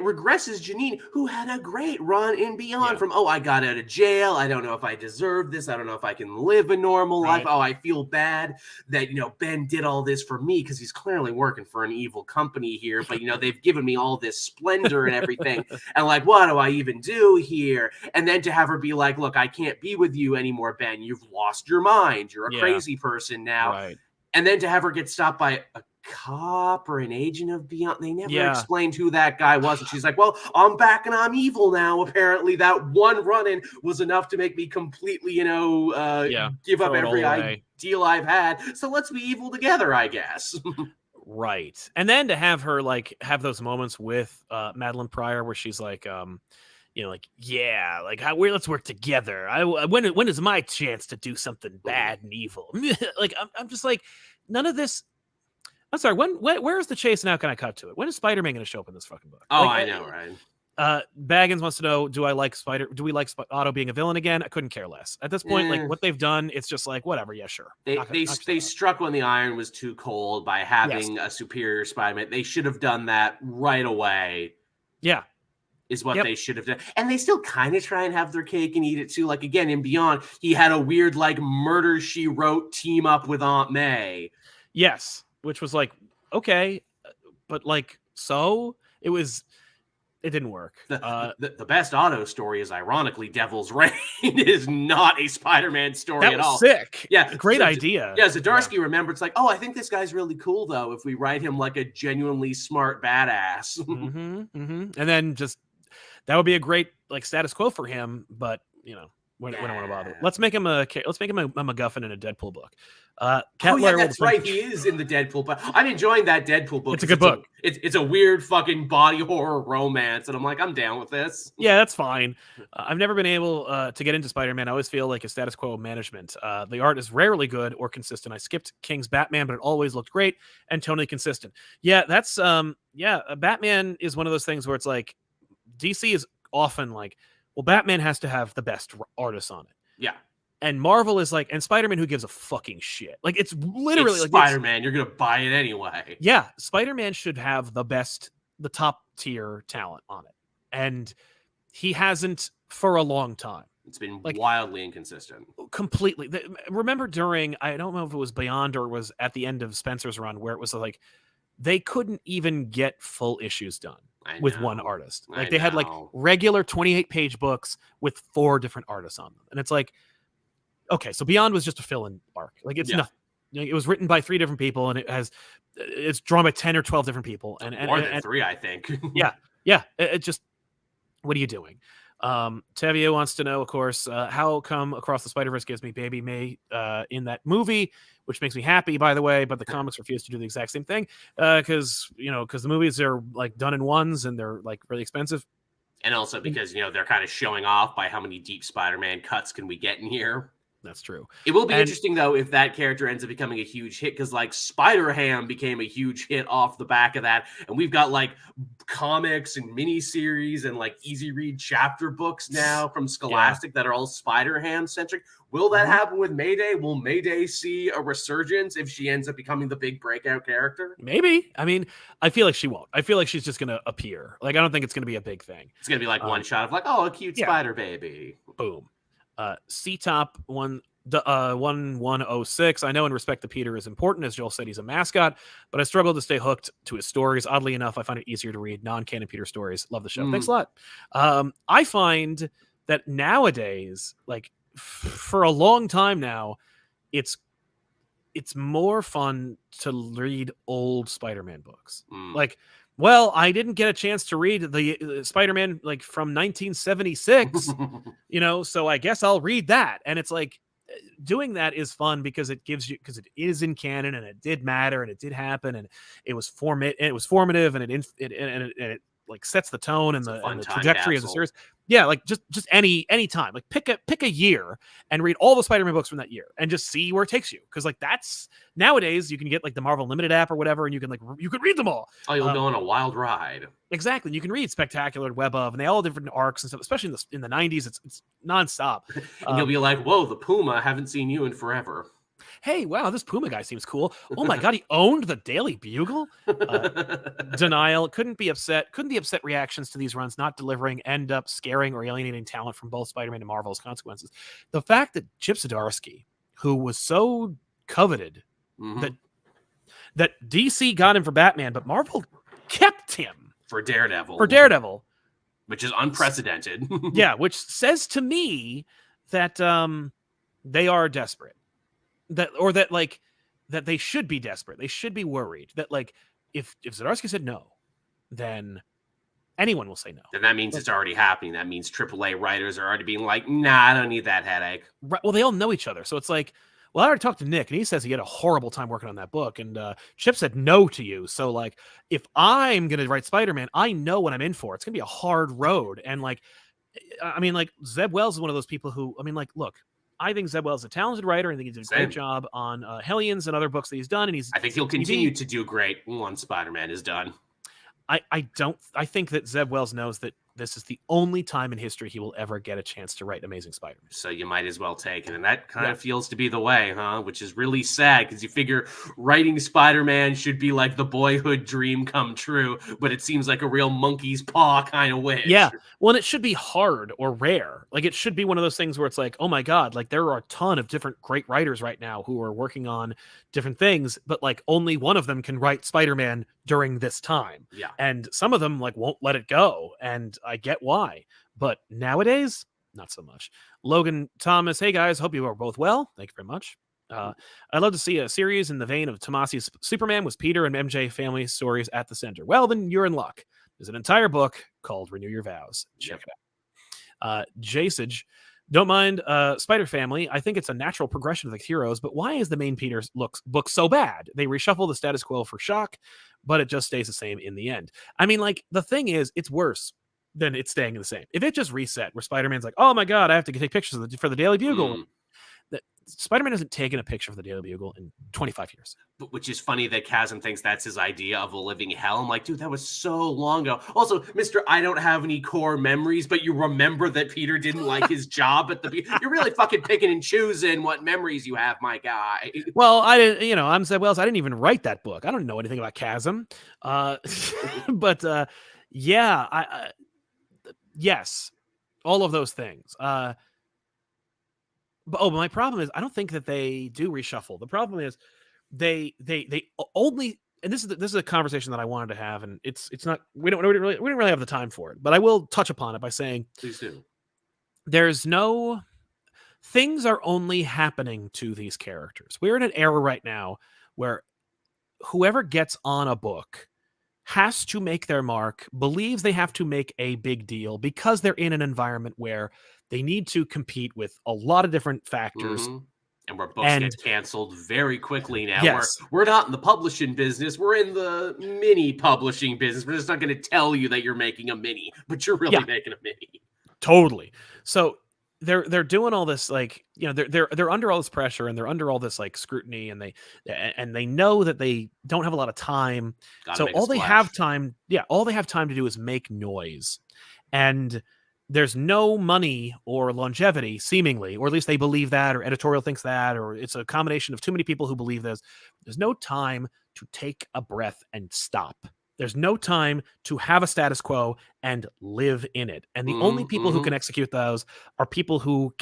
regresses Janine, who had a great run in Beyond from, I got out of jail. I don't know if I deserve this. I don't know if I can live a normal life. Oh, I feel bad that, Ben did all this for me because he's clearly working for an evil company here. But, they've given me all this splendor and everything. And like, what do I even do here? And then to have her be like, look, I can't be with you anymore, Ben. You've lost your mind. You're a crazy person now. Right. And then to have her get stopped by a cop or an agent of Beyond. They never explained who that guy was. And she's like, well, I'm back and I'm evil now. Apparently that one run-in was enough to make me completely, give up every ideal I've had. So let's be evil together, I guess. Right. And then to have her like have those moments with Madeline Pryor where she's like, let's work together. When is my chance to do something bad and evil? Like, I'm just like, none of this. I'm sorry. Where is the chase now? Can I cut to it? When is Spider-Man going to show up in this fucking book? Oh, I know, right? Baggins wants to know: do we like Otto being a villain again? I couldn't care less at this point. Like what they've done, it's just like whatever. Yeah, sure. They struck when the iron was too cold by having a superior Spider-Man. They should have done that right away. Yeah. Is what they should have done. And they still kind of try and have their cake and eat it too. Like again, in Beyond, he had a weird like Murder, She Wrote team up with Aunt May. Yes. Which was like, okay, but like, so it didn't work. The best Otto story is ironically Devil's Reign is not a Spider-Man story at all. Sick. Yeah. Great idea. Yeah. Zdarsky remembered, it's like, oh, I think this guy's really cool though. If we write him like a genuinely smart badass. And then just, that would be a great like status quo for him. But we don't want to bother. Let's make him a MacGuffin in a Deadpool book. That's right. He is in the Deadpool, but I'm enjoying that Deadpool book. It's a good book. It's a weird fucking body horror romance, and I'm like, I'm down with this. Yeah, that's fine. I've never been able to get into Spider-Man. I always feel like a status quo management. The art is rarely good or consistent. I skipped King's Batman, but it always looked great and totally consistent. Yeah, that's Batman is one of those things where it's like DC is often like, well, Batman has to have the best artists on it. Yeah. And Marvel is like, and Spider-Man, who gives a fucking shit? Like, it's literally it's like Spider-Man. You're gonna buy it anyway. Yeah, Spider-Man should have the top tier talent on it, and he hasn't for a long time. It's been Like, wildly inconsistent. Completely. Remember during, I don't know if it was Beyond or it was at the end of Spencer's run, where it was like they couldn't even get full issues done with one artist. Like, they had like regular 28-page books with 4 different artists on them, and it's like, okay, so Beyond was just a fill-in arc. Like, it's nothing. It was written by 3 different people, and it's drawn by 10 or 12 different people, and more than 3, I think. yeah. It just, what are you doing? Tevye wants to know, of course, how come Across the Spider-Verse gives me Baby May in that movie, which makes me happy, by the way, but the comics refuse to do the exact same thing because the movies are like done in ones and they're like really expensive. And also because, they're kind of showing off by how many deep Spider-Man cuts can we get in here. That's true. It will be interesting, though, if that character ends up becoming a huge hit, because, like, Spider-Ham became a huge hit off the back of that, and we've got, like, comics and miniseries and, like, easy-read chapter books now from Scholastic that are all Spider-Ham-centric. Will that happen with Mayday? Will Mayday see a resurgence if she ends up becoming the big breakout character? Maybe. I mean, I feel like she won't. I feel like she's just going to appear. Like, I don't think it's going to be a big thing. It's going to be, like, one shot of, like, oh, a cute spider baby. Boom. C-Top 1106. I know and respect that Peter is important. As Joel said, he's a mascot, but I struggle to stay hooked to his stories. Oddly enough, I find it easier to read non-canon Peter stories. Love the show. Thanks a lot. I find that nowadays, like for a long time now, it's more fun to read old Spider-Man books. Like, well, I didn't get a chance to read the Spider-Man like from 1976, so I guess I'll read that. And it's like, doing that is fun because it gives you, because it is in canon and it did matter and it did happen and it was formative and it like sets the tone and the trajectory of the series. Yeah, like just any time, like pick a year and read all the Spider-Man books from that year and just see where it takes you. Because like that's nowadays you can get like the Marvel Limited app or whatever, and you can read them all. Oh, you'll go on a wild ride. Exactly, you can read Spectacular and Web of, and they all have different arcs and stuff. Especially in the 90s, it's nonstop. And you'll be like, "Whoa, the Puma! Haven't seen you in forever." Hey, wow, this Puma guy seems cool. Oh my God, he owned the Daily Bugle? Denial. Couldn't the upset reactions to these runs not delivering end up scaring or alienating talent from both Spider-Man and Marvel's consequences? The fact that Chip Zdarsky, who was so coveted that DC got him for Batman, but Marvel kept him for Daredevil. Which is unprecedented. Yeah, which says to me that they are desperate. That they should be desperate. They should be worried that like if Zdarsky said no, then anyone will say no. Then that means it's already happening. That means AAA writers are already being like, nah, I don't need that headache. Right. Well, they all know each other. So it's like, well, I already talked to Nick and he says he had a horrible time working on that book. And Chip said no to you. So like, if I'm going to write Spider-Man, I know what I'm in for. It's going to be a hard road. And like, I mean, like Zeb Wells is one of those people who, I mean, like, look, I think Zeb Wells is a talented writer. I think he did a great job on Hellions and other books that he's done. And I think he'll continue to do great once Spider-Man is done. I think that Zeb Wells knows that this is the only time in history he will ever get a chance to write Amazing Spider-Man. So you might as well take it. And that kind of feels to be the way, huh? Which is really sad because you figure writing Spider-Man should be like the boyhood dream come true, but it seems like a real monkey's paw kind of wish. Yeah. Well, and it should be hard or rare. Like it should be one of those things where it's like, oh my God, like there are a ton of different great writers right now who are working on different things, but like only one of them can write Spider-Man during this time. Yeah. And some of them like won't let it go. And I get why, but nowadays, not so much. Logan Thomas, hey guys, hope you are both well. Thank you very much. I'd love to see a series in the vein of Tomasi's Superman with Peter and MJ family stories at the center. Well, then you're in luck. There's an entire book called Renew Your Vows. Check it out. Jasage, don't mind Spider Family. I think it's a natural progression of the heroes, but why is the main Peter book so bad? They reshuffle the status quo for shock, but it just stays the same in the end. I mean, like, the thing is, it's worse than it's staying the same. If it just reset, where Spider-Man's like, oh my God, I have to take pictures for the Daily Bugle. Spider-Man hasn't taken a picture of the Daily Bugle in 25 years. But which is funny that Chasm thinks that's his idea of a living hell. I'm like, dude, that was so long ago. Also, Mr. I don't have any core memories, but you remember that Peter didn't like his job at the you're really fucking picking and choosing what memories you have, my guy. Well, I didn't, you know, I'm Zeb Wells. I didn't even write that book. I don't know anything about Chasm. But yeah, yes, all of those things. But my problem is I don't think that they do reshuffle. The problem is they only, and this is a conversation that I wanted to have, and it's not, we don't really have the time for it, but I will touch upon it by saying, Please do. Things are only happening to these characters. We're in an era right now where whoever gets on a book has to make their mark, believes they have to make a big deal because they're in an environment where they need to compete with a lot of different factors. Mm-hmm. And where books get canceled very quickly now. Yes. We're not in the publishing business. We're in the mini publishing business. We're just not going to tell you that you're making a mini, but you're really making a mini. Totally. So they're doing all this, like, you know, they're under all this pressure and they're under all this like scrutiny, and they know that they don't have a lot of time. So all they have time to do is make noise. And there's no money or longevity, seemingly, or at least they believe that, or Editorial thinks that, or it's a combination of too many people who believe this. There's no time to take a breath and stop. There's no time to have a status quo and live in it. And the only people who can execute those are people who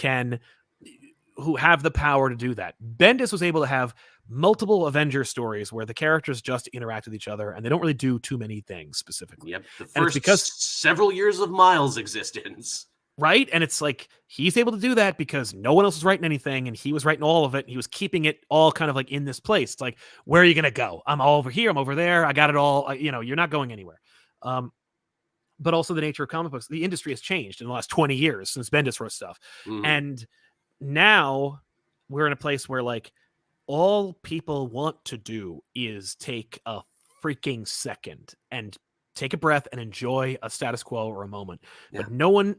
have the power to do that. Bendis was able to have multiple Avengers stories where the characters just interact with each other and they don't really do too many things specifically. Yep. The first several years of Miles' existence. Right? And it's like, he's able to do that because no one else was writing anything, and he was writing all of it. And he was keeping it all kind of like in this place. It's like, where are you going to go? I'm all over here. I'm over there. I got it all. You're not going anywhere. But also the nature of comic books, the industry has changed in the last 20 years since Bendis wrote stuff. Mm-hmm. And now we're in a place where, like, all people want to do is take a freaking second and take a breath and enjoy a status quo or a moment. Yeah.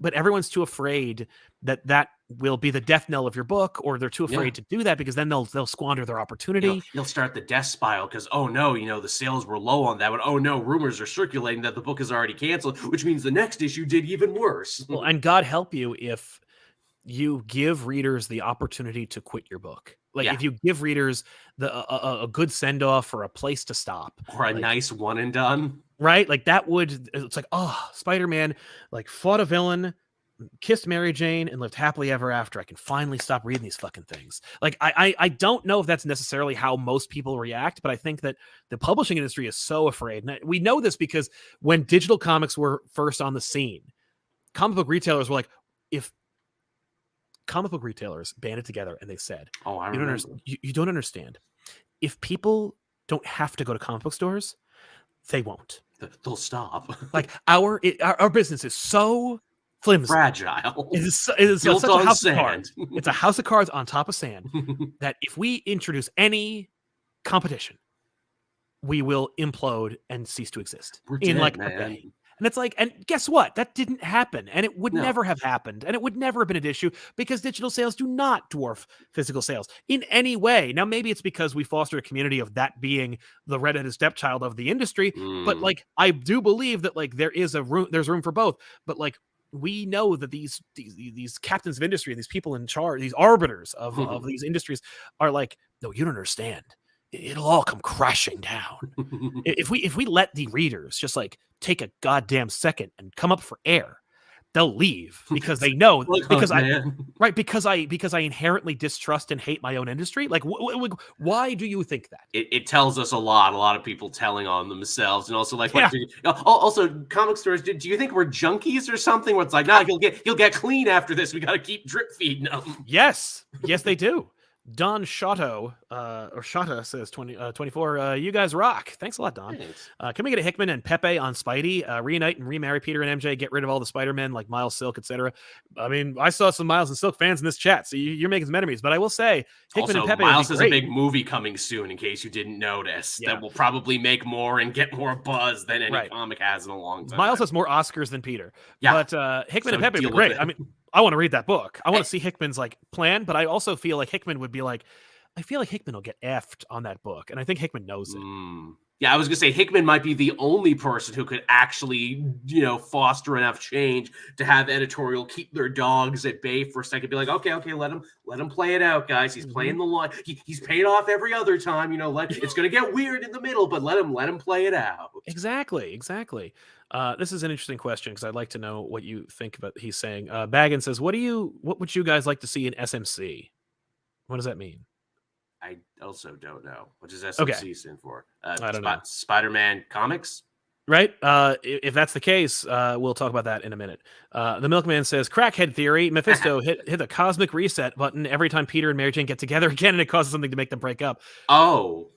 But everyone's too afraid that will be the death knell of your book, or they're too afraid to do that because then they'll squander their opportunity. You'll start the death spiral because, oh no, the sales were low on that one. Oh no, rumors are circulating that the book is already canceled, which means the next issue did even worse. Well, and God help you if you give readers the opportunity to quit your book. Like, if you give readers a good send-off or a place to stop. Or a nice one and done. Right? Like, it's like, oh, Spider-Man, like, fought a villain, kissed Mary Jane, and lived happily ever after. I can finally stop reading these fucking things. Like, I don't know if that's necessarily how most people react, but I think that the publishing industry is so afraid. And we know this because when digital comics were first on the scene, comic book retailers were like, if comic book retailers banded together and they said, you don't understand. If people don't have to go to comic book stores, they won't. They'll stop. Like, our business is so flimsy, fragile. It is such a house of cards. It's a house of cards on top of sand that if we introduce any competition, we will implode and cease to exist in like a day. And it's like, and guess what? That didn't happen. And it would never have happened. And it would never have been an issue because digital sales do not dwarf physical sales in any way. Now, maybe it's because we fostered a community of that being the redheaded stepchild of the industry. But like, I do believe that like there's room for both. But like, we know that these captains of industry, these people in charge, these arbiters of these industries are like, no, you don't understand. It'll all come crashing down. If we let the readers just like take a goddamn second and come up for air, they'll leave because they know because I inherently distrust and hate my own industry. Like, why do you think that? It tells us a lot of people telling on themselves, and also like, also comic stores. Do you think we're junkies or something? Where it's like, nah, you'll get clean after this. We got to keep drip feeding them. Yes, they do. Don Shotto, or Shata says 24. You guys rock. Thanks a lot, Don. Can we get a Hickman and Pepe on Spidey? Reunite and remarry Peter and MJ. Get rid of all the Spider-Men like Miles Silk, etc. I mean, I saw some Miles and Silk fans in this chat, so you're making some enemies. But I will say, Hickman and Pepe. Miles has a big movie coming soon. In case you didn't notice, that will probably make more and get more buzz than any comic has in a long time. Miles has more Oscars than Peter. Yeah, but Hickman and Pepe would be great. I mean, I want to read that book. I want to see Hickman's like plan, but I also feel like Hickman would be like. I feel like Hickman will get effed on that book, and I think Hickman knows it. Yeah, I was gonna say Hickman might be the only person who could actually, foster enough change to have Editorial keep their dogs at bay for a second. Be like, okay, let him play it out, guys. He's playing the line. He's paid off every other time. It's gonna get weird in the middle, but let him play it out. Exactly. This is an interesting question because I'd like to know what you think about. He's saying, Baggins says, what would you guys like to see in SMC? What does that mean? I also don't know. What does SMC stand for? I don't know. Spider-Man comics? Right. If that's the case, we'll talk about that in a minute. The Milkman says, crackhead theory. Mephisto hit the cosmic reset button every time Peter and Mary Jane get together again, and it causes something to make them break up. Oh.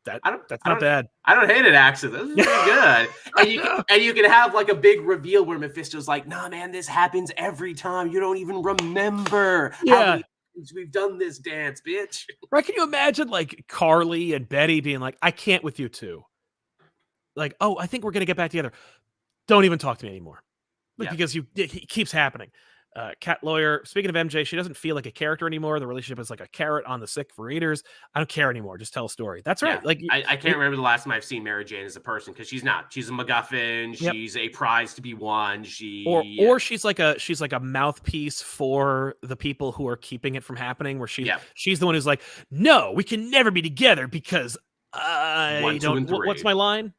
That's not bad. I don't hate it, actually. This is pretty good. And you can have like a big reveal where Mephisto's like, nah, man, this happens every time. You don't even remember. Yeah. We've done this dance, bitch. Right? Can you imagine like Carly and Betty being like, I can't with you two. Like, oh, I think we're going to get back together. Don't even talk to me anymore. Because it keeps happening. Cat Lawyer, speaking of MJ, she doesn't feel like a character anymore. The relationship is like a carrot on the stick for readers. I don't care anymore. Just tell a story. That's right. Like I can't remember the last time I've seen Mary Jane as a person because she's not. She's a MacGuffin. Yep. She's a prize to be won. Or she's like a mouthpiece for the people who are keeping it from happening. Where she's the one who's like, no, we can never be together because I don't. What's my line?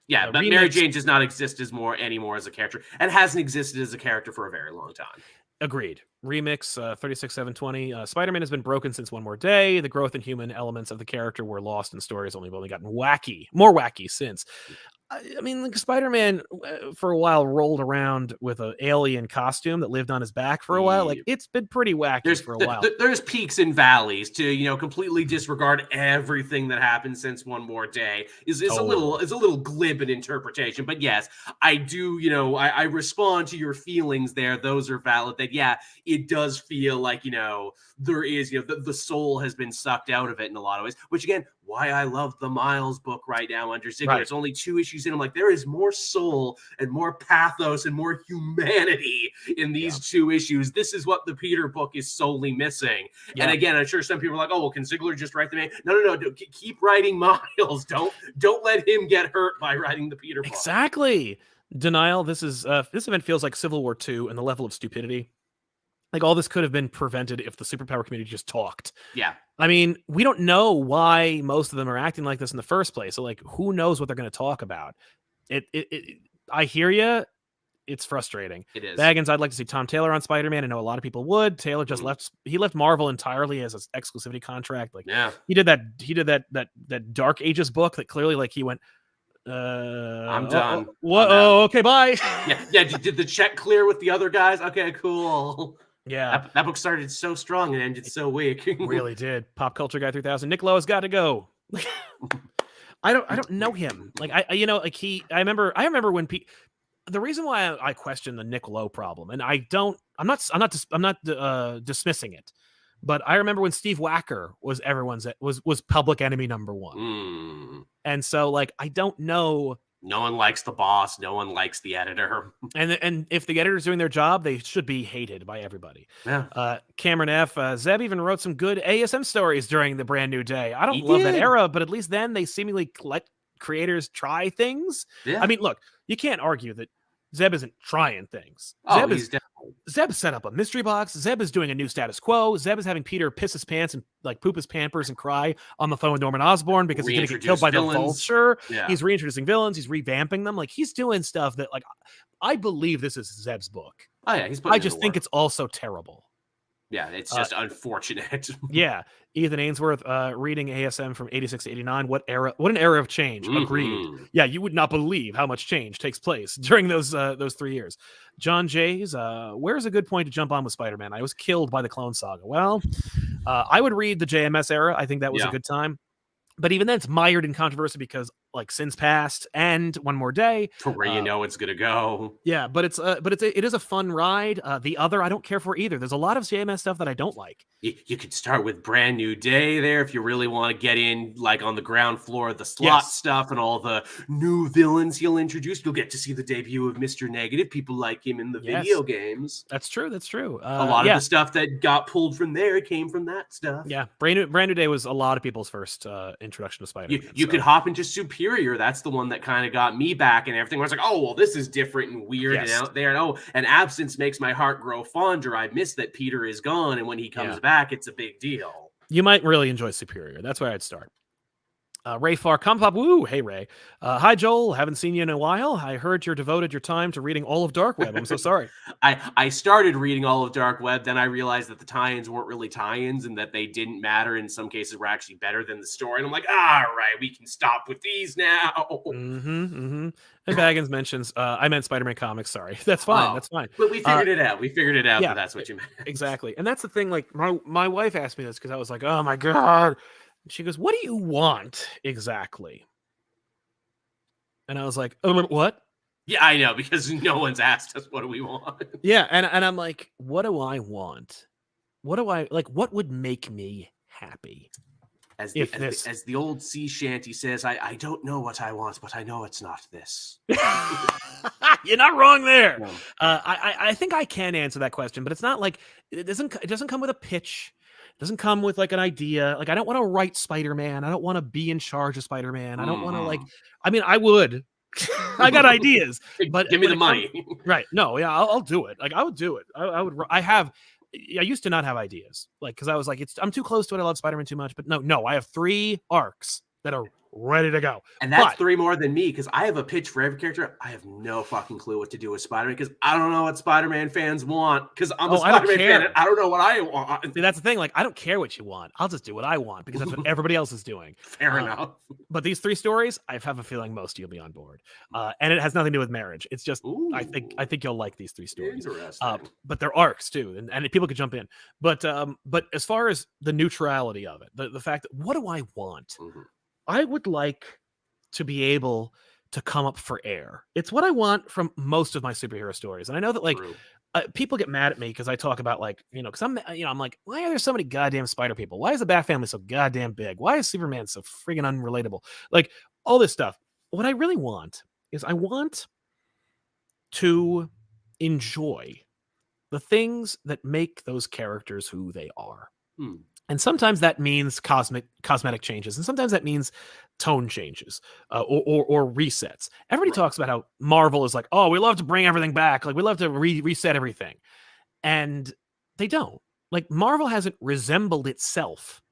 Yeah, but Mary Jane does not exist anymore as a character and hasn't existed as a character for a very long time. Agreed. Remix 36720. Spider-Man has been broken since One More Day. The growth and human elements of the character were lost in stories, only gotten more wacky since. I mean, like Spider-Man for a while rolled around with an alien costume that lived on his back for a while. Like it's been pretty wacky for a while. There's peaks and valleys to completely disregard everything that happened since One More Day is a little glib in interpretation. But yes, I do. I respond to your feelings there. Those are valid. That it does feel like there is the soul has been sucked out of it in a lot of ways. Which again, why I love the Miles book right now under Ziegler. Right. It's only 2 issues in. I'm like, there is more soul and more pathos and more humanity in these 2 issues. This is what the Peter book is solely missing. Yeah. And again, I'm sure some people are like, oh, well, can Ziegler just write the name? No. Keep writing Miles. Don't let him get hurt by writing the Peter book. Exactly. Denial. This event feels like Civil War II and the level of stupidity. Like all this could have been prevented if the superpower community just talked. Yeah. I mean, we don't know why most of them are acting like this in the first place. So like, who knows what they're going to talk about? I hear you. It's frustrating. It is. Baggins, I'd like to see Tom Taylor on Spider-Man. I know a lot of people would. Taylor just left Marvel entirely as an exclusivity contract. Like, he did that Dark Ages book that clearly like he went, I'm done. Okay, bye. Yeah. Did the check clear with the other guys? Okay, cool. Yeah, that book started so strong and ended so weak. Really did. Pop Culture Guy 3000. Nick Lowe has got to go. I don't know him. Like I remember when the reason why I question the Nick Lowe problem, and I'm not dismissing it, but I remember when Steve Wacker was was public enemy number 1, and so like I don't know. No one likes the boss. No one likes the editor. And if the editor's doing their job, they should be hated by everybody. Yeah. Cameron F. Zeb even wrote some good ASM stories during the Brand New Day. I don't love that era, but at least then they seemingly let creators try things. Yeah. I mean, look, you can't argue that Zeb isn't trying things. Zeb set up a mystery box. Zeb is doing a new status quo. Zeb is having Peter piss his pants and like poop his Pampers and cry on the phone with Norman Osborn because he's going to get killed by the Vulture. Yeah. He's reintroducing villains. He's revamping them. Like he's doing stuff that like I believe this is Zeb's book. Oh yeah, I just think it's also terrible. Yeah, it's just unfortunate. Yeah. Ethan Ainsworth reading ASM from 86 to 89. What an era of change. Agreed. Yeah, you would not believe how much change takes place during those 3 years. John Jays, where's a good point to jump on with Spider-Man? I was killed by the Clone Saga. Well, I would read the JMS era. I think that was a good time. But even then, it's mired in controversy because, like, Sins Past and One More Day, to where you know it's gonna go. Yeah, but it is a fun ride. The other I don't care for either. There's a lot of JMS stuff that I don't like. You could start with Brand New Day there if you really want to get in, like, on the ground floor of the slot stuff and all the new villains he'll introduce. You'll get to see the debut of Mr. Negative. People like him in the video games. That's true. That's true. A lot of the stuff that got pulled from there came from that stuff. Yeah, Brand New Day was a lot of people's first introduction to Spider-Man. You could hop into Superior. That's the one that kind of got me back and everything. Where I was like, oh, well, this is different and weird and out there. And oh, and absence makes my heart grow fonder. I miss that Peter is gone, and when he comes back, it's a big deal. You might really enjoy Superior. That's where I'd start. Ray Farr, ComicPop, woo, hey Ray. Hi Joel, haven't seen you in a while. I heard you're devoted your time to reading all of Dark Web. I'm so sorry. I started reading all of Dark Web, then I realized that the tie-ins weren't really tie-ins and that they didn't matter. In some cases were actually better than the story. And I'm like, all right, we can stop with these now. And Baggins mentions, I meant Spider-Man comics, sorry. That's fine, that's fine. But we figured it out. We figured it out that that's what you meant. Exactly. And that's the thing, like, my wife asked me this because I was like, oh my God. She goes, what do you want exactly? And I was like, oh, what? Yeah, I know, because no one's asked us what do we want. Yeah, and I'm like, what do I want? What do I like? What would make me happy? As the old sea shanty says, I don't know what I want, but I know it's not this. You're not wrong there. No. I think I can answer that question, but it's not like it doesn't come with a pitch. It doesn't come with like an idea. Like, I don't want to write Spider-Man. I don't want to be in charge of Spider-Man. I don't want to, like, I mean, I would. I got ideas, but give me the money. Right. No, yeah, I'll do it. Like, I would do it. I used to not have ideas, like, because I was like, I'm too close to it. I love Spider-Man too much. But no, I have 3 arcs that are ready to go. And that's 3 more than me, because I have a pitch for every character. I have no fucking clue what to do with Spider-Man, because I don't know what Spider-Man fans want, because I'm a Spider-Man fan and I don't know what I want. See, that's the thing. Like, I don't care what you want. I'll just do what I want, because that's what everybody else is doing. Fair enough. But these 3 stories, I have a feeling most of you'll be on board. And it has nothing to do with marriage. It's just, I think you'll like these 3 stories. Interesting. But they're arcs too, and people could jump in. But as far as the neutrality of it, the fact that, what do I want? I would like to be able to come up for air. It's what I want from most of my superhero stories. And I know that, like, people get mad at me because I talk about, like, because I'm like, why are there so many goddamn spider people? Why is the Bat family so goddamn big? Why is Superman so friggin' unrelatable? Like, all this stuff. What I really want is I want to enjoy the things that make those characters who they are. And sometimes that means cosmetic changes, and sometimes that means tone changes or resets. Everybody talks about how Marvel is like, oh, we love to bring everything back, like we love to reset everything, and they don't. Like, Marvel hasn't resembled itself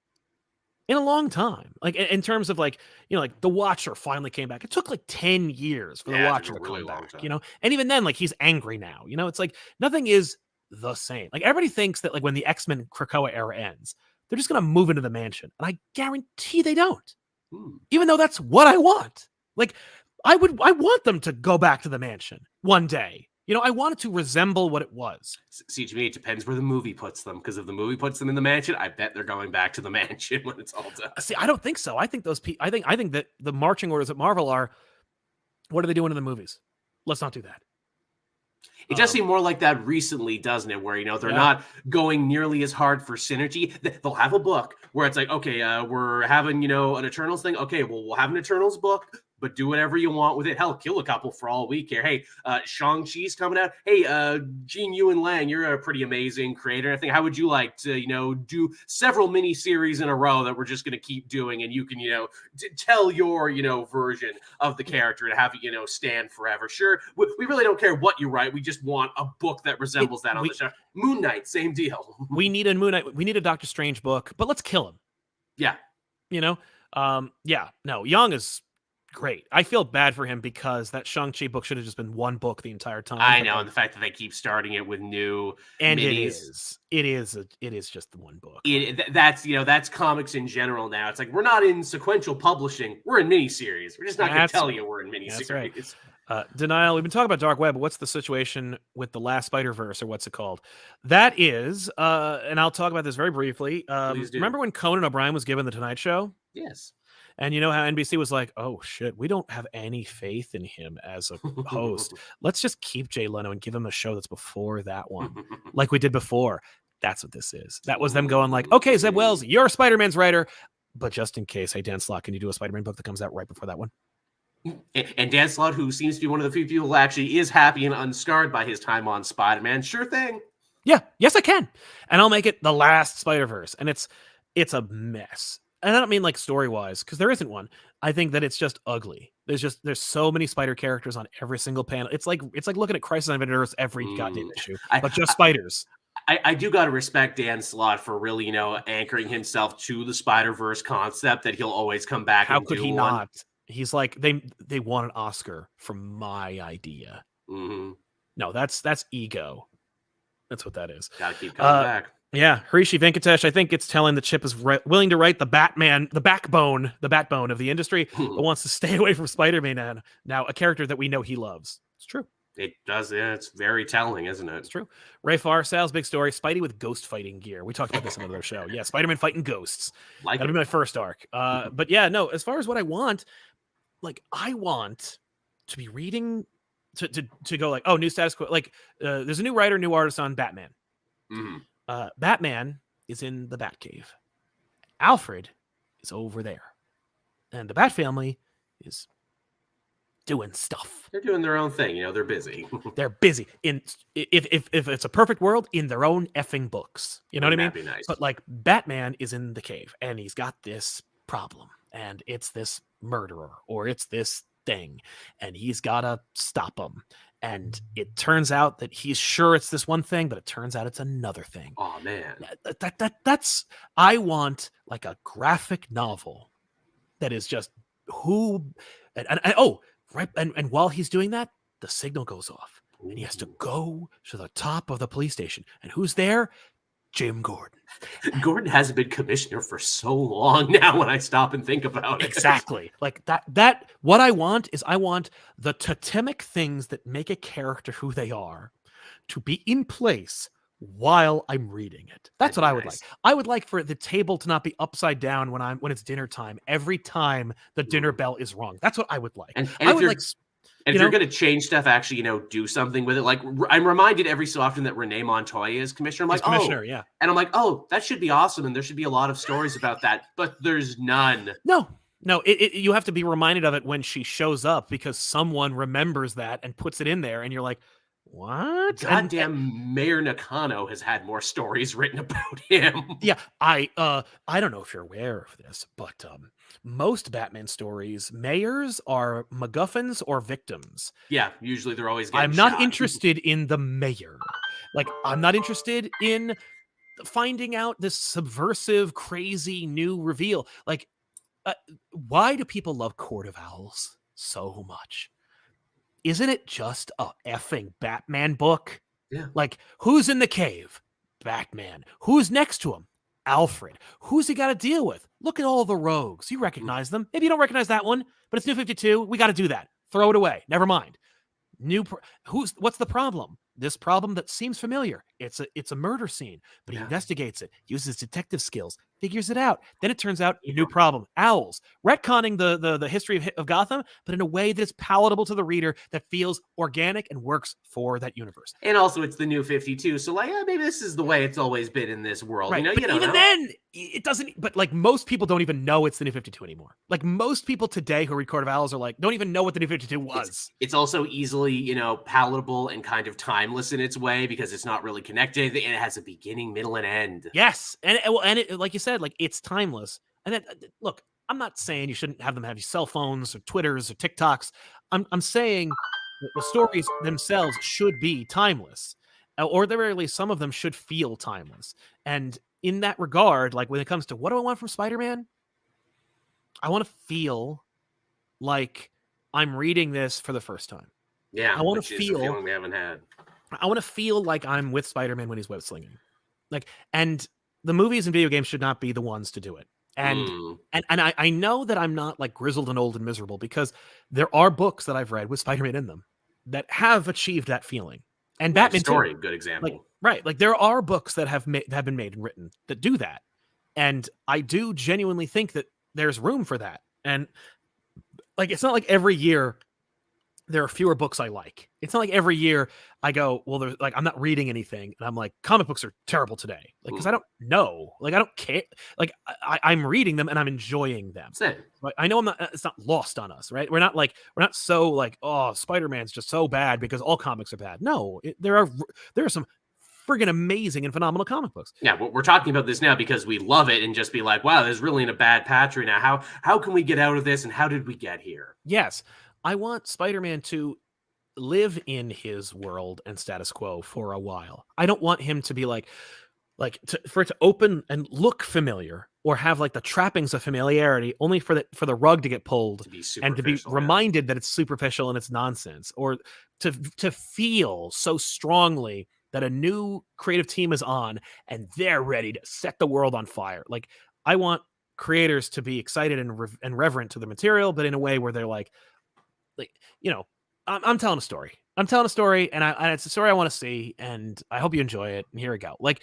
in a long time. Like, in terms of, like, like the Watcher finally came back. It took like 10 years for the Watcher to come back. And even then, like, he's angry now. It's like nothing is the same. Like, everybody thinks that, like, when the X-Men Krakoa era ends, they're just going to move into the mansion. And I guarantee they don't. Even though that's what I want. Like, I want them to go back to the mansion one day. I want it to resemble what it was. See, to me, it depends where the movie puts them. Because if the movie puts them in the mansion, I bet they're going back to the mansion when it's all done. See, I don't think so. I think I think that the marching orders at Marvel are, what are they doing in the movies? Let's not do that. It does seem more like that recently, doesn't it? Where, they're not going nearly as hard for synergy. They'll have a book where it's like, okay, we're having, an Eternals thing. Okay, well, we'll have an Eternals book, but do whatever you want with it. Hell, kill a couple for all we care. Hey, Shang-Chi's coming out. Hey, Gene Ewan Lang, you're a pretty amazing creator. I think, how would you like to, do several mini series in a row that we're just going to keep doing, and you can, tell your, version of the character and have it, stand forever. Sure, we really don't care what you write. We just want a book that resembles that on the show. Moon Knight, same deal. We need a Moon Knight. We need a Doctor Strange book, but let's kill him. Yeah. No, Young is great. I feel bad for him because that Shang-Chi book should have just been one book the entire time. I know, and the fact that they keep starting it with new minis. It is just the one book. That's comics in general now. It's like, we're not in sequential publishing. We're in miniseries. We're just not going to tell you we're in miniseries. That's right. Denial. We've been talking about Dark Web, but what's the situation with the last Spider-Verse, or what's it called? That is, and I'll talk about this very briefly. Please do. Remember when Conan O'Brien was given the Tonight Show? Yes. And you know how NBC was like, oh shit, we don't have any faith in him as a host. Let's just keep Jay Leno and give him a show that's before that one, like we did before. That's what this is. That was them going like, okay, Zeb Wells, you're Spider-Man's writer, but just in case, hey, Dan Slott, can you do a Spider-Man book that comes out right before that one? And Dan Slott, who seems to be one of the few people who actually is happy and unscarred by his time on Spider-Man, sure thing. Yeah, yes, I can. And I'll make it the last Spider-Verse. And it's a mess. And I don't mean like story-wise, because there isn't one. I think that it's just ugly. There's so many spider characters on every single panel. It's like looking at Crisis on Infinite Earths every goddamn issue, but just spiders. I do got to respect Dan Slott for really, anchoring himself to the Spider-Verse concept that he'll always come back. How and could do he one. not? He's like, they won an Oscar for my idea. Mm-hmm. No, that's ego. That's what that is. Gotta keep coming back. Yeah, Harishi Venkatesh, I think it's telling that Chip is willing to write the Batman, the backbone of the industry, but wants to stay away from Spider-Man now, a character that we know he loves. It's true. It does. Yeah, it's very telling, isn't it? It's true. Ray Farr, Sal's big story, Spidey with ghost fighting gear. We talked about this on another show. Yeah, Spider-Man fighting ghosts. That'll be my first arc. But yeah, no, as far as what I want, like I want to be reading to go like, oh, new status quo. Like there's a new writer, new artist on Batman. Mm-hmm. Batman is in the Batcave. Alfred is over there. And the Bat family is doing stuff. They're doing their own thing. They're busy. They're busy. If it's a perfect world, in their own effing books. You know what I mean? That'd be nice. But like Batman is in the cave and he's got this problem. And it's this murderer or it's this thing. And he's got to stop him. And it turns out that he's sure it's this one thing, but it turns out it's another thing. Oh man, that's I want like a graphic novel that is just and while he's doing that, the signal goes off, and he has to go to the top of the police station, and who's there? Jim Gordon. Gordon hasn't been commissioner for so long now when I stop and think about it. Exactly. Like that what I want the totemic things that make a character who they are to be in place while I'm reading it. That's what I would like. I would like for the table to not be upside down when it's dinner time every time the dinner bell is rung. That's what I would like. And if you're going to change stuff, actually, do something with it. Like I'm reminded every so often that Renee Montoya is commissioner. I'm like, commissioner, yeah. And I'm like, oh, that should be awesome. And there should be a lot of stories about that, but there's none. No, you have to be reminded of it when she shows up because someone remembers that and puts it in there. And you're like, what? Goddamn Mayor Nakano has had more stories written about him. Yeah. I don't know if you're aware of this, but, most Batman stories, mayors are MacGuffins or victims. Yeah, usually they're always getting I'm not interested in the mayor. Like, I'm not interested in finding out this subversive, crazy new reveal. Like, why do people love Court of Owls so much? Isn't it just a effing Batman book? Yeah. Like, who's in the cave? Batman. Who's next to him? Alfred. Who's he got to deal with? Look at all the rogues. You recognize them. Maybe you don't recognize that one, but it's New 52. We got to do that. Throw it away. Never mind. What's the problem? This problem that seems familiar. It's a murder scene, but he investigates it, uses detective skills, figures it out. Then it turns out new problem. Owls. Retconning the history of Gotham, but in a way that's palatable to the reader, that feels organic and works for that universe. And also it's the New 52. So like, maybe this is the way it's always been in this world. Right. You But don't even know. then, it doesn't. But like most people don't even know it's the New 52 anymore. Like most people today who read Court of Owls are like, don't even know what the New 52 was. It's also easily, palatable and kind of timeless in its way because it's not really connected and it has a beginning, middle, and end. Yes, and it, like you said, like it's timeless. And then, look, I'm not saying you shouldn't have them have cell phones or Twitters or TikToks. I'm saying that the stories themselves should be timeless, or at the very least, some of them should feel timeless. And in that regard, like when it comes to what do I want from Spider-Man, I want to feel like I'm reading this for the first time. Yeah, I want to feel a feeling we haven't had. I want to feel like I'm with Spider-Man when he's web slinging. Like, and the movies and video games should not be the ones to do it. And Mm. I know that I'm not like grizzled and old and miserable, because there are books that I've read with Spider-Man in them that have achieved that feeling. And Life Batman too. Story, good example. Like, right, like there are books that have been made and written that do that. And I do genuinely think that there's room for that. And like, it's not like every year there are fewer books I like. It's not like every year I go, well, there's like, I'm not reading anything, and I'm like, comic books are terrible today. Like, because I don't know. Like, I don't care. Like, I'm reading them and I'm enjoying them. Same. Right? I know it's not lost on us, right? We're not so like, oh, Spider-Man's just so bad because all comics are bad. No, there are some friggin' amazing and phenomenal comic books. Yeah, we're talking about this now because we love it, and just be like, wow, there's really in a bad patch right now. How can we get out of this, and how did we get here? Yes. I want Spider-Man to live in his world and status quo for a while. I don't want him to be for it to open and look familiar, or have like the trappings of familiarity, only for the rug to get pulled and to be reminded that it's superficial and it's nonsense, or to feel so strongly that a new creative team is on and they're ready to set the world on fire. Like, I want creators to be excited and reverent to the material, but in a way where they're like, I'm telling a story. I'm telling a story, and it's a story I want to see, and I hope you enjoy it. And here we go. Like,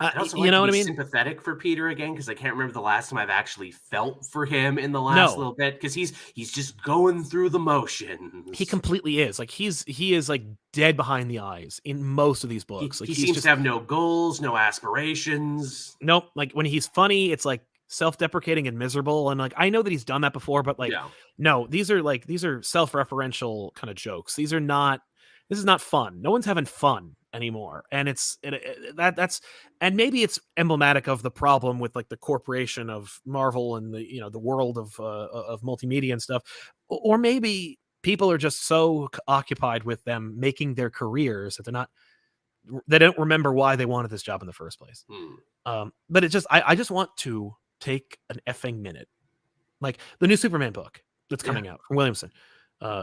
I also you know what I mean? Sympathetic for Peter again, because I can't remember the last time I've actually felt for him in the last little bit, because he's just going through the motions. He completely is. Like, he is like dead behind the eyes in most of these books. He seems to have no goals, no aspirations. Nope. Like, when he's funny, it's like self-deprecating and miserable, and like, I know that he's done that before, but like, no, these are self-referential kind of jokes. This is not fun. No one's having fun anymore, and that's and maybe it's emblematic of the problem with like the corporation of Marvel and the world of multimedia and stuff, or maybe people are just so occupied with them making their careers that they don't remember why they wanted this job in the first place. But it just I just want to take an effing minute. Like, the new Superman book that's coming out from Williamson.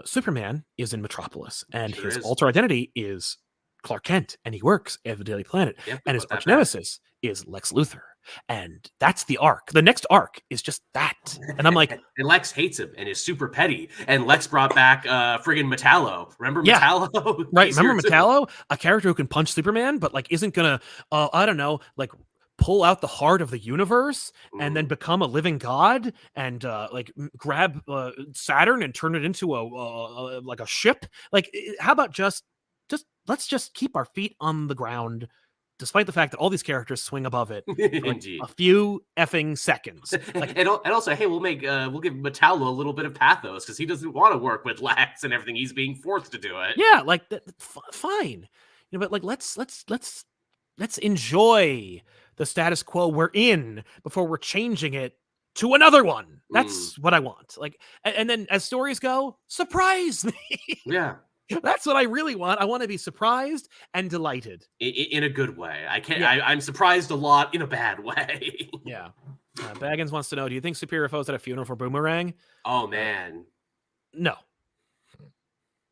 Superman is in Metropolis, and his alter identity is Clark Kent, and he works at the Daily Planet. And his arch nemesis is Lex Luthor. And that's the arc. The next arc is just that. And I'm like, and Lex hates him and is super petty. And Lex brought back friggin' Metallo. Remember Metallo? Right. Remember Metallo? A character who can punch Superman, but like isn't gonna I don't know, like pull out the heart of the universe and then become a living god and like grab Saturn and turn it into a like a ship. Like, how about let's just keep our feet on the ground, despite the fact that all these characters swing above it for like a few effing seconds. Like, and also, hey, we'll give Metallo a little bit of pathos, because he doesn't want to work with Lex and everything. He's being forced to do it. Yeah, like fine, but like let's enjoy the status quo we're in before we're changing it to another one. That's what I want. Like, and then as stories go, surprise me. Yeah. That's what I really want. I want to be surprised and delighted. In a good way. I'm surprised a lot in a bad way. Yeah. Baggins wants to know, do you think Superior Foes had a funeral for Boomerang? Oh, man. No.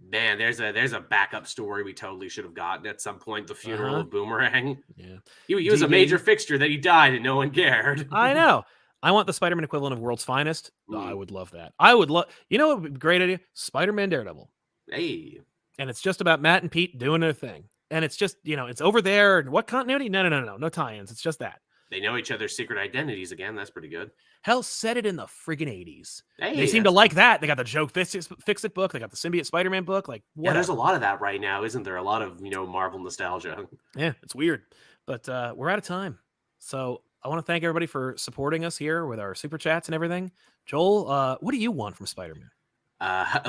Man, there's a backup story we totally should have gotten at some point. The funeral of Boomerang. Yeah, he was a major fixture that he died and no one cared. I know. I want the Spider-Man equivalent of World's Finest. Oh, I would love that. I would love. You know what would be a great idea? Spider-Man Daredevil. Hey. And it's just about Matt and Pete doing their thing. And it's just, it's over there. And what continuity? No tie-ins. It's just that. They know each other's secret identities again. That's pretty good. Hell, set it in the friggin' 80s. Hey, they seem to like that. They got the Joe Fix-It book. They got the Symbiote Spider-Man book. Like, whatever. Yeah, there's a lot of that right now, isn't there? A lot of, Marvel nostalgia. Yeah, it's weird. But we're out of time. So I want to thank everybody for supporting us here with our super chats and everything. Joel, what do you want from Spider-Man?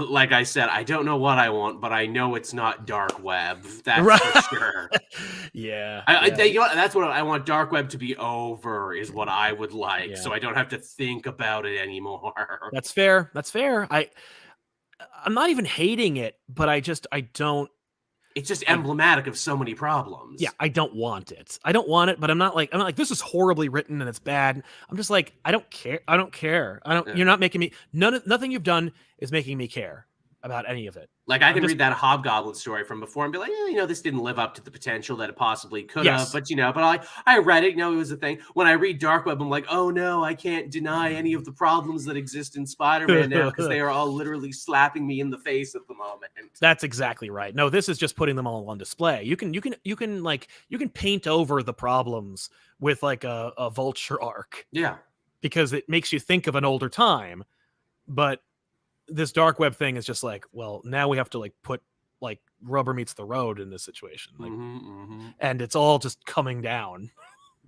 Like I said, I don't know what I want, but I know it's not dark web. That's for sure. Yeah. That's what I want. Dark web to be over is what I would like, so I don't have to think about it anymore. That's fair. I'm not even hating it, but I don't. It's just emblematic of so many problems. Yeah, I don't want it. But I'm not like this is horribly written and it's bad. I'm just like, I don't care. You're not making me. Nothing you've done is making me care. about any of it. Like, I can read that Hobgoblin story from before and be like, this didn't live up to the potential that it possibly could have. But, I read it, it was a thing. When I read Dark Web, I'm like, oh no, I can't deny any of the problems that exist in Spider-Man now because they are all literally slapping me in the face at the moment. That's exactly right. No, this is just putting them all on display. You can paint over the problems with like a Vulture arc. Yeah. Because it makes you think of an older time. But this Dark Web thing is just like, well, now we have to like put like rubber meets the road in this situation. Like, and it's all just coming down.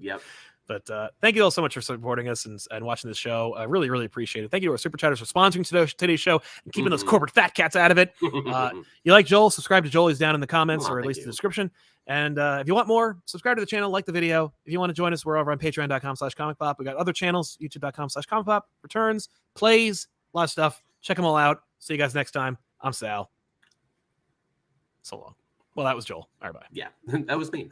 Yep. But thank you all so much for supporting us and watching this show. I really, really appreciate it. Thank you to our super chatters for sponsoring today's show and keeping those corporate fat cats out of it. You like Joel? Subscribe to Joel. He's down in the comments or at least in the description. And if you want more, subscribe to the channel, like the video. If you want to join us, we're over on patreon.com/ComicPop. We got other channels, youtube.com/ComicPop Returns, Plays, a lot of stuff. Check them all out. See you guys next time. I'm Sal. So long. Well, that was Joel. All right, bye. Yeah, that was me.